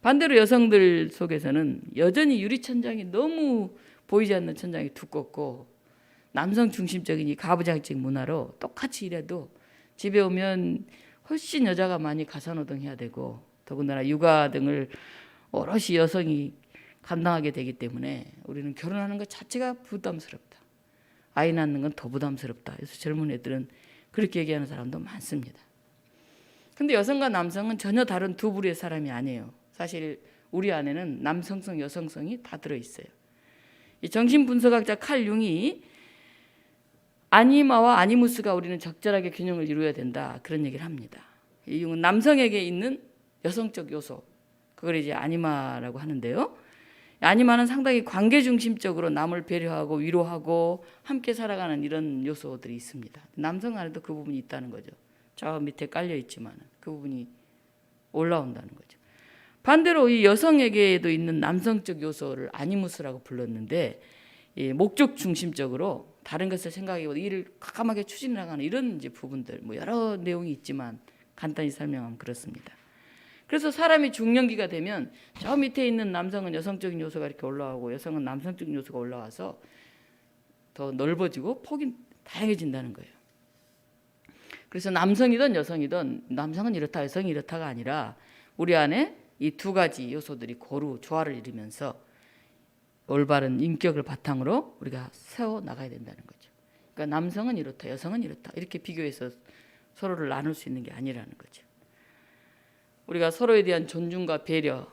반대로 여성들 속에서는 여전히 유리천장이 너무 보이지 않는 천장이 두껍고 남성 중심적인 이 가부장적 문화로 똑같이 일해도 집에 오면 훨씬 여자가 많이 가사노동해야 되고 더군다나 육아 등을 오롯이 여성이 감당하게 되기 때문에 우리는 결혼하는 것 자체가 부담스럽다. 아이 낳는 건 더 부담스럽다. 그래서 젊은 애들은 그렇게 얘기하는 사람도 많습니다. 근데 여성과 남성은 전혀 다른 두 부류의 사람이 아니에요. 사실 우리 안에는 남성성, 여성성이 다 들어있어요. 이 정신분석학자 칼 융이 아니마와 아니무스가 우리는 적절하게 균형을 이루어야 된다. 그런 얘기를 합니다. 이 융은 남성에게 있는 여성적 요소, 그걸 이제 아니마라고 하는데요. 아니마는 상당히 관계 중심적으로 남을 배려하고 위로하고 함께 살아가는 이런 요소들이 있습니다. 남성 안에도 그 부분이 있다는 거죠. 저 밑에 깔려 있지만 그 부분이 올라온다는 거죠. 반대로 이 여성에게도 있는 남성적 요소를 아니무스라고 불렀는데 이 목적 중심적으로 다른 것을 생각하고 일을 과감하게 추진해 나가는 이런 이제 부분들 여러 내용이 있지만 간단히 설명하면 그렇습니다. 그래서 사람이 중년기가 되면 저 밑에 있는 남성은 여성적인 요소가 이렇게 올라가고 여성은 남성적인 요소가 올라와서 더 넓어지고 폭이 다양해진다는 거예요. 그래서 남성이든 여성이든 남성은 이렇다 여성이 이렇다가 아니라 우리 안에 이 두 가지 요소들이 고루 조화를 이루면서 올바른 인격을 바탕으로 우리가 세워 나가야 된다는 거죠. 그러니까 남성은 이렇다 여성은 이렇다 이렇게 비교해서 서로를 나눌 수 있는 게 아니라는 거죠. 우리가 서로에 대한 존중과 배려,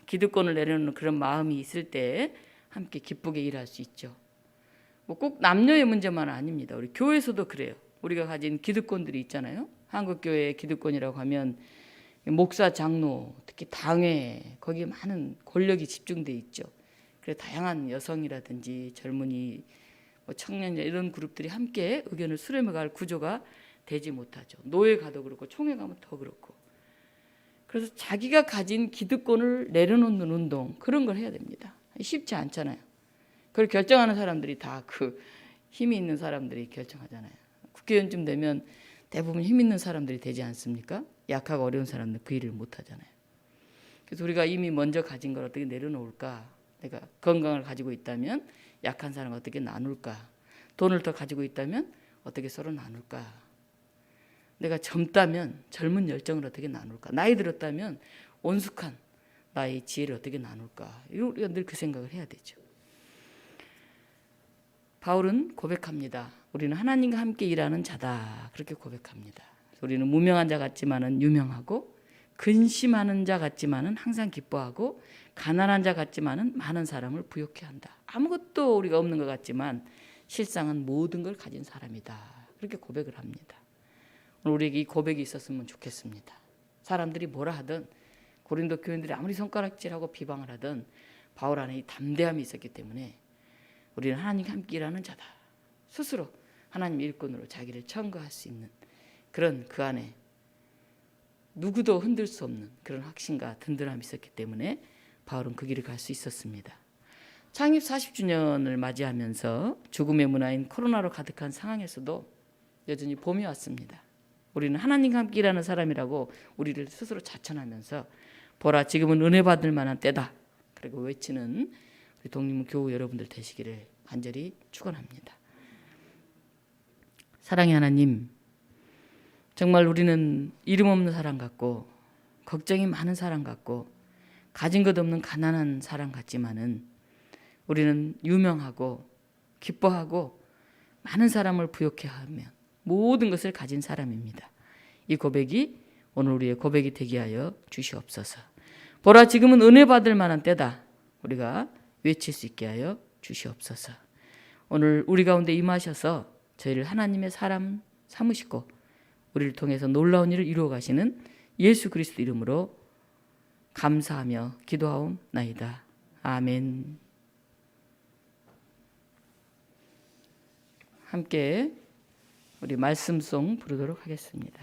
기득권을 내려놓는 그런 마음이 있을 때 함께 기쁘게 일할 수 있죠. 꼭 남녀의 문제만 아닙니다. 우리 교회에서도 그래요. 우리가 가진 기득권들이 있잖아요. 한국교회의 기득권이라고 하면 목사, 장로, 특히 당회 거기에 많은 권력이 집중돼 있죠. 그래서 다양한 여성이라든지 젊은이, 청년자 이런 그룹들이 함께 의견을 수렴해갈 구조가 되지 못하죠. 노예 가도 그렇고 총회 가면 더 그렇고. 그래서 자기가 가진 기득권을 내려놓는 운동 그런 걸 해야 됩니다. 쉽지 않잖아요. 그걸 결정하는 사람들이 다 그 힘이 있는 사람들이 결정하잖아요. 국회의원쯤 되면 대부분 힘 있는 사람들이 되지 않습니까? 약하고 어려운 사람들 그 일을 못 하잖아요. 그래서 우리가 이미 먼저 가진 걸 어떻게 내려놓을까? 내가 건강을 가지고 있다면 약한 사람을 어떻게 나눌까? 돈을 더 가지고 있다면 어떻게 서로 나눌까? 내가 젊다면 젊은 열정을 어떻게 나눌까? 나이 들었다면 온숙한 나의 지혜를 어떻게 나눌까? 우리가 늘 그 생각을 해야 되죠. 바울은 고백합니다. 우리는 하나님과 함께 일하는 자다. 그렇게 고백합니다. 우리는 무명한 자 같지만은 유명하고 근심하는 자 같지만은 항상 기뻐하고 가난한 자 같지만은 많은 사람을 부욕해 한다. 아무것도 우리가 없는 것 같지만 실상은 모든 걸 가진 사람이다. 그렇게 고백을 합니다. 오늘 우리에게 이 고백이 있었으면 좋겠습니다. 사람들이 뭐라 하든 고린도 교인들이 아무리 손가락질하고 비방을 하든 바울 안에 이 담대함이 있었기 때문에 우리는 하나님과 함께 일하는 자다. 스스로 하나님 일꾼으로 자기를 청구할 수 있는 그런 그 안에 누구도 흔들 수 없는 그런 확신과 든든함이 있었기 때문에 바울은 그 길을 갈 수 있었습니다. 창립 40주년을 맞이하면서 죽음의 문화인 코로나로 가득한 상황에서도 여전히 봄이 왔습니다. 우리는 하나님과 함께 일하는 사람이라고 우리를 스스로 자천하면서 보라 지금은 은혜 받을 만한 때다. 그리고 외치는 우리 독립문 교우 여러분들 되시기를 간절히 축원합니다. 사랑의 하나님, 정말 우리는 이름 없는 사람 같고 걱정이 많은 사람 같고 가진 것 없는 가난한 사람 같지만은 우리는 유명하고 기뻐하고 많은 사람을 부욕해 하며 모든 것을 가진 사람입니다. 이 고백이 오늘 우리의 고백이 되게 하여 주시옵소서. 보라 지금은 은혜 받을 만한 때다. 우리가 외칠 수 있게 하여 주시옵소서. 오늘 우리 가운데 임하셔서 저희를 하나님의 사람 삼으시고 우리를 통해서 놀라운 일을 이루어 가시는 예수 그리스도 이름으로 감사하며 기도하옵나이다. 아멘. 함께 우리 말씀송 부르도록 하겠습니다.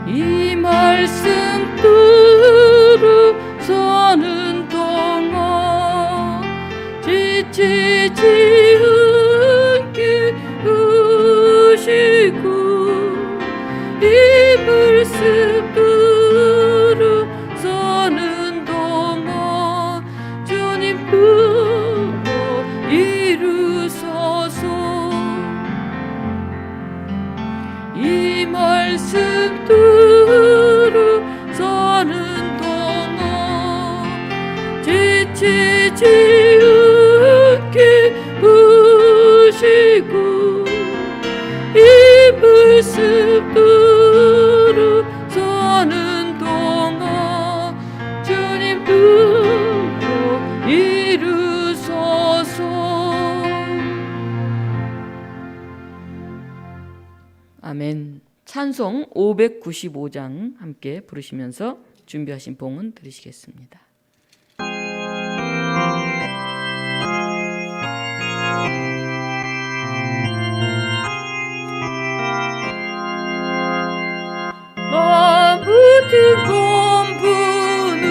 이 말씀 뚫어 서는 동안 지치지 않게 하시고 이 말씀 뚫어 서는 동안 주님 뜻대로 이루소서. 이 말씀 뚫어 서는 동안 지치지 않게 하시고 이 말씀 뚫어 서는 동안 주님 뜻대로 이루소서. 아멘. 찬송 595장 함께 부르시면서 준비하신 봉은 들으시겠습니다. 아무튼 공부는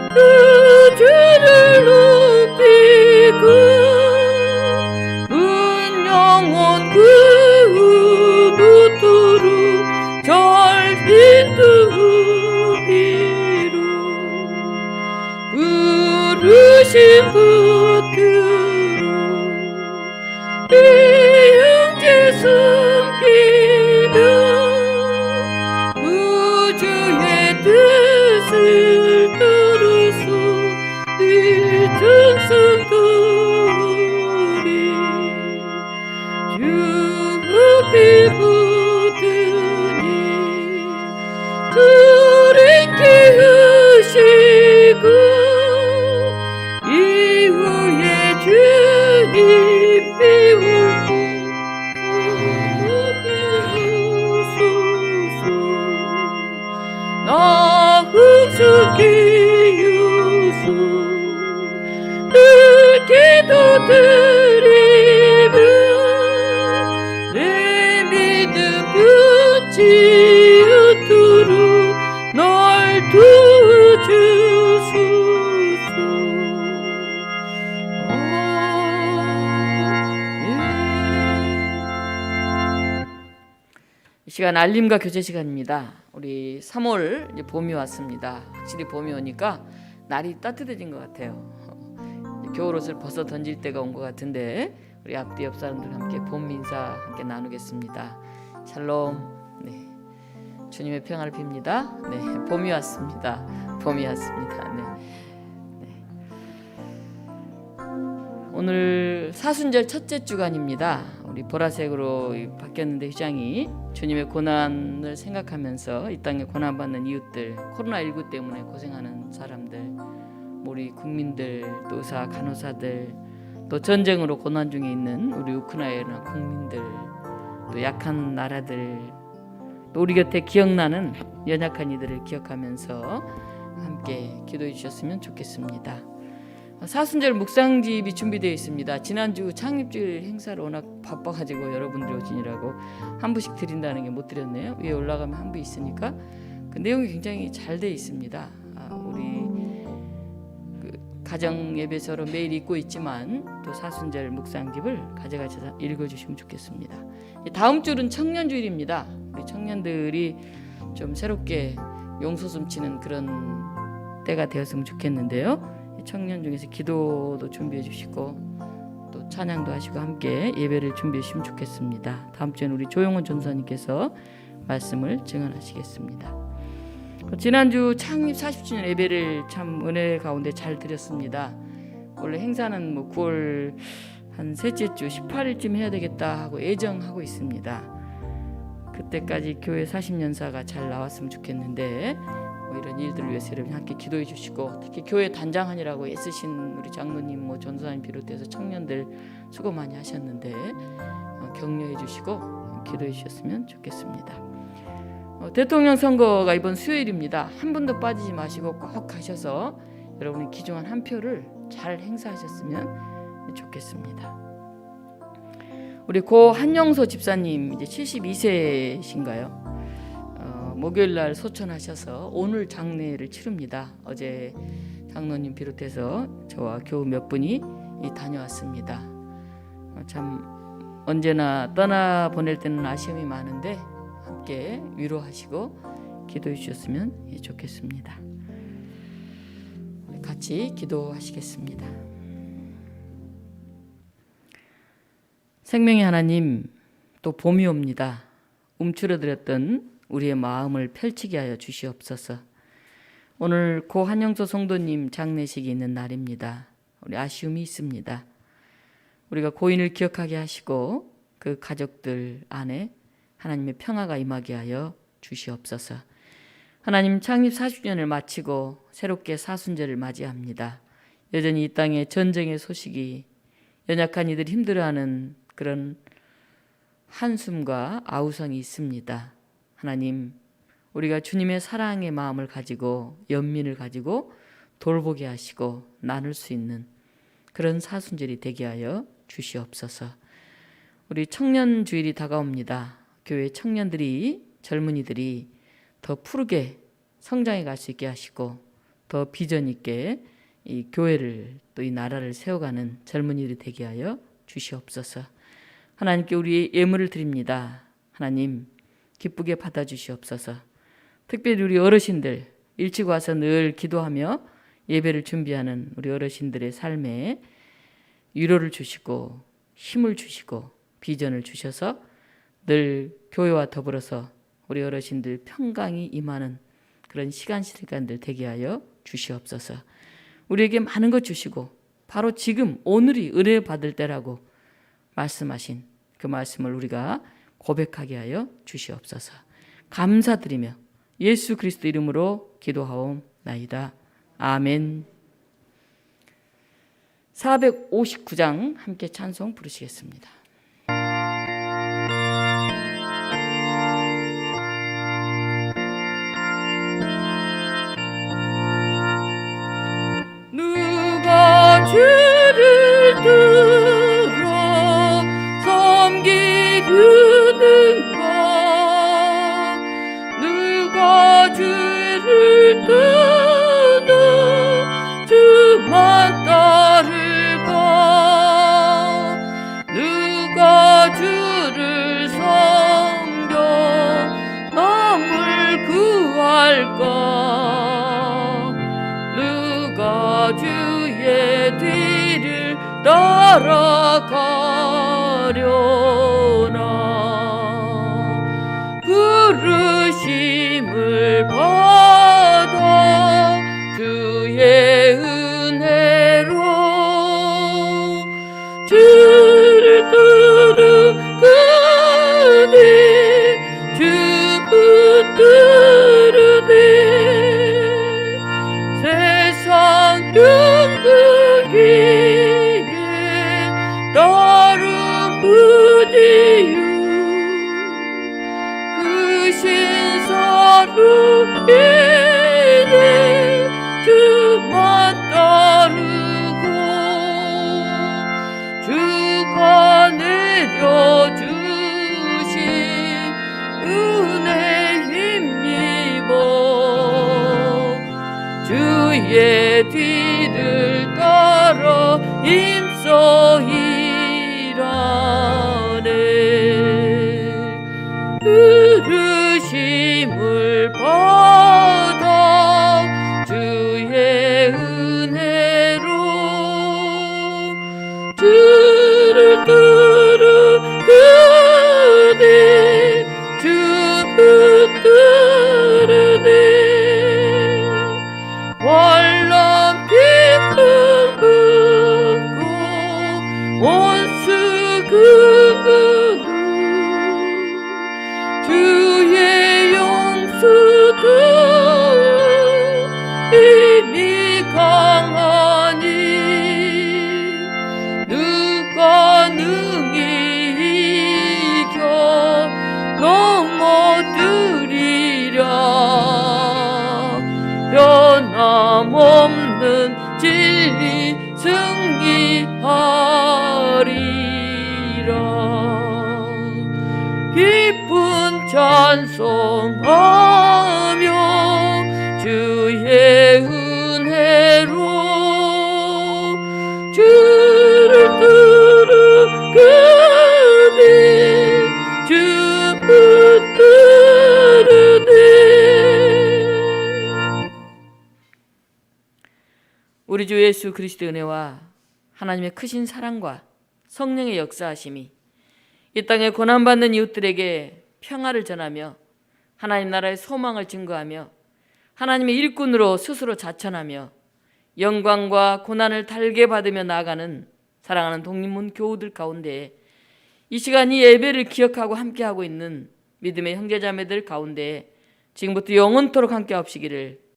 그 주를 높이고 은영원 그 무도로 잘 인도하기로 부르신 붙들어 이 형제 섬기며 우주의 뜻을 따라서 네 정성들이 주피 붙으니 주님께 하시고 이후에 주님 비울고 나 흙수기 유수 늘 기도드리며 내 믿음 변치 않도록 날 도와주소서. 이 시간 알림과 교제 시간입니다. 우리 3월 이제 봄이 왔습니다. 확실히 봄이 오니까 날이 따뜻해진 것 같아요. 겨울 옷을 벗어 던질 때가 온 것 같은데 우리 앞뒤 옆 사람들 함께 봄 인사 함께 나누겠습니다. 샬롬. 네, 주님의 평안을 빕니다. 네, 봄이 왔습니다. 봄이 왔습니다. 네. 오늘 사순절 첫째 주간입니다. 우리 보라색으로 바뀌었는데 휘장이 주님의 고난을 생각하면서 이 땅에 고난받는 이웃들, 코로나19 때문에 고생하는 사람들, 우리 국민들, 또 의사, 간호사들, 또 전쟁으로 고난 중에 있는 우리 우크라이나 국민들, 또 약한 나라들, 또 우리 곁에 기억나는 연약한 이들을 기억하면서 함께 기도해 주셨으면 좋겠습니다. 사순절 묵상집이 준비되어 있습니다. 지난주 창립주일 행사를 워낙 바빠가지고 여러분들이 오시느라고 한 부씩 드린다는 게 못 드렸네요. 위에 올라가면 한 부 있으니까 그 내용이 굉장히 잘 되어 있습니다. 우리 가정 예배서로 매일 읽고 있지만 또 사순절 묵상집을 가져가셔서 읽어주시면 좋겠습니다. 다음 주는 청년주일입니다. 우리 청년들이 좀 새롭게 용서 숨치는 그런 때가 되었으면 좋겠는데요. 청년 중에서 기도도 준비해 주시고 또 찬양도 하시고 함께 예배를 준비해 주시면 좋겠습니다. 다음 주에는 우리 조용원 전사님께서 말씀을 증언하시겠습니다. 지난주 창립 40주년 예배를 참 은혜 가운데 잘 드렸습니다. 원래 행사는 9월 한 셋째 주 18일쯤 해야 되겠다 하고 예정하고 있습니다. 그때까지 교회 40년사가 잘 나왔으면 좋겠는데 이런 일들을 위해서 여러분 함께 기도해 주시고, 특히 교회 단장하느라고 애쓰신 우리 장로님 전도사님 비롯해서 청년들 수고 많이 하셨는데 격려해 주시고 기도해 주셨으면 좋겠습니다. 대통령 선거가 이번 수요일입니다. 한 분도 빠지지 마시고 꼭 가셔서 여러분의 귀중한 한 표를 잘 행사하셨으면 좋겠습니다. 우리 고 한영소 집사님 이제 72세신가요? 목요일 날 소천하셔서 오늘 장례를 치릅니다. 어제 장로님 비롯해서 저와 교우 몇 분이 다녀왔습니다. 참 언제나 떠나 보낼 때는 아쉬움이 많은데 함께 위로하시고 기도해 주셨으면 좋겠습니다. 같이 기도하시겠습니다. 생명의 하나님, 또 봄이 옵니다. 움츠러들었던 우리의 마음을 펼치게 하여 주시옵소서. 오늘 고 한영소 성도님 장례식이 있는 날입니다. 우리 아쉬움이 있습니다. 우리가 고인을 기억하게 하시고 그 가족들 안에 하나님의 평화가 임하게 하여 주시옵소서. 하나님, 창립 40주년을 마치고 새롭게 사순절을 맞이합니다. 여전히 이 땅에 전쟁의 소식이 연약한 이들이 힘들어하는 그런 한숨과 아우성이 있습니다. 하나님, 우리가 주님의 사랑의 마음을 가지고 연민을 가지고 돌보게 하시고 나눌 수 있는 그런 사순절이 되게 하여 주시옵소서. 우리 청년 주일이 다가옵니다. 교회 청년들이, 젊은이들이 더 푸르게 성장해 갈 수 있게 하시고 더 비전 있게 이 교회를 또 이 나라를 세워가는 젊은이들이 되게 하여 주시옵소서. 하나님께 우리 예물을 드립니다. 하나님, 기쁘게 받아주시옵소서. 특별히 우리 어르신들 일찍 와서 늘 기도하며 예배를 준비하는 우리 어르신들의 삶에 위로를 주시고 힘을 주시고 비전을 주셔서 늘 교회와 더불어서 우리 어르신들 평강이 임하는 그런 시간들 되게 하여 주시옵소서. 우리에게 많은 것 주시고 바로 지금 오늘이 은혜 받을 때라고 말씀하신 그 말씀을 우리가 고백하게 하여 주시옵소서. 감사드리며 예수 그리스도 이름으로 기도하옵나이다. 아멘. 459장 함께 찬송 부르시겠습니다. 누가 주를 들어 섬기는가? 누가 주를 뜨는 주만 따를까? 누가 주를 섬겨 남을 구할까? 누가 주의 뒤를 따라가려나? 부르심을 받아 주의 은혜로 주를 따르니 주 따르니 세상 연극이에 다른 분이요 그 신사로 인해 주만 따르고 주가 내려주신 은혜 힘입어 주의 뒤를 따라 따라 힘써 일하네. 부르심을 받아 주의 은혜로 주를 따르니 주를 따르니 월남 기쁨 받고 원수 그으로 주의 용수도 이미 강하니 누가 능히 이겨 넘어뜨리랴. 변함없는 진리 승리하리라. 기쁜 찬송하며 주의 은혜로 주를 따르니 주를 따르니. 우리 주 예수 그리스도의 은혜와 하나님의 크신 사랑과 성령의 역사하심이 이 땅에 고난받는 이웃들에게 평화를 전하며 하나님 나라의 소망을 증거하며 하나님의 일꾼으로 스스로 자천하며 영광과 고난을 달게 받으며 나아가는 사랑하는 독립문 교우들 가운데 이 시간 이 예배를 기억하고 함께하고 있는 믿음의 형제자매들 가운데 지금부터 영원토록 함께 하시기를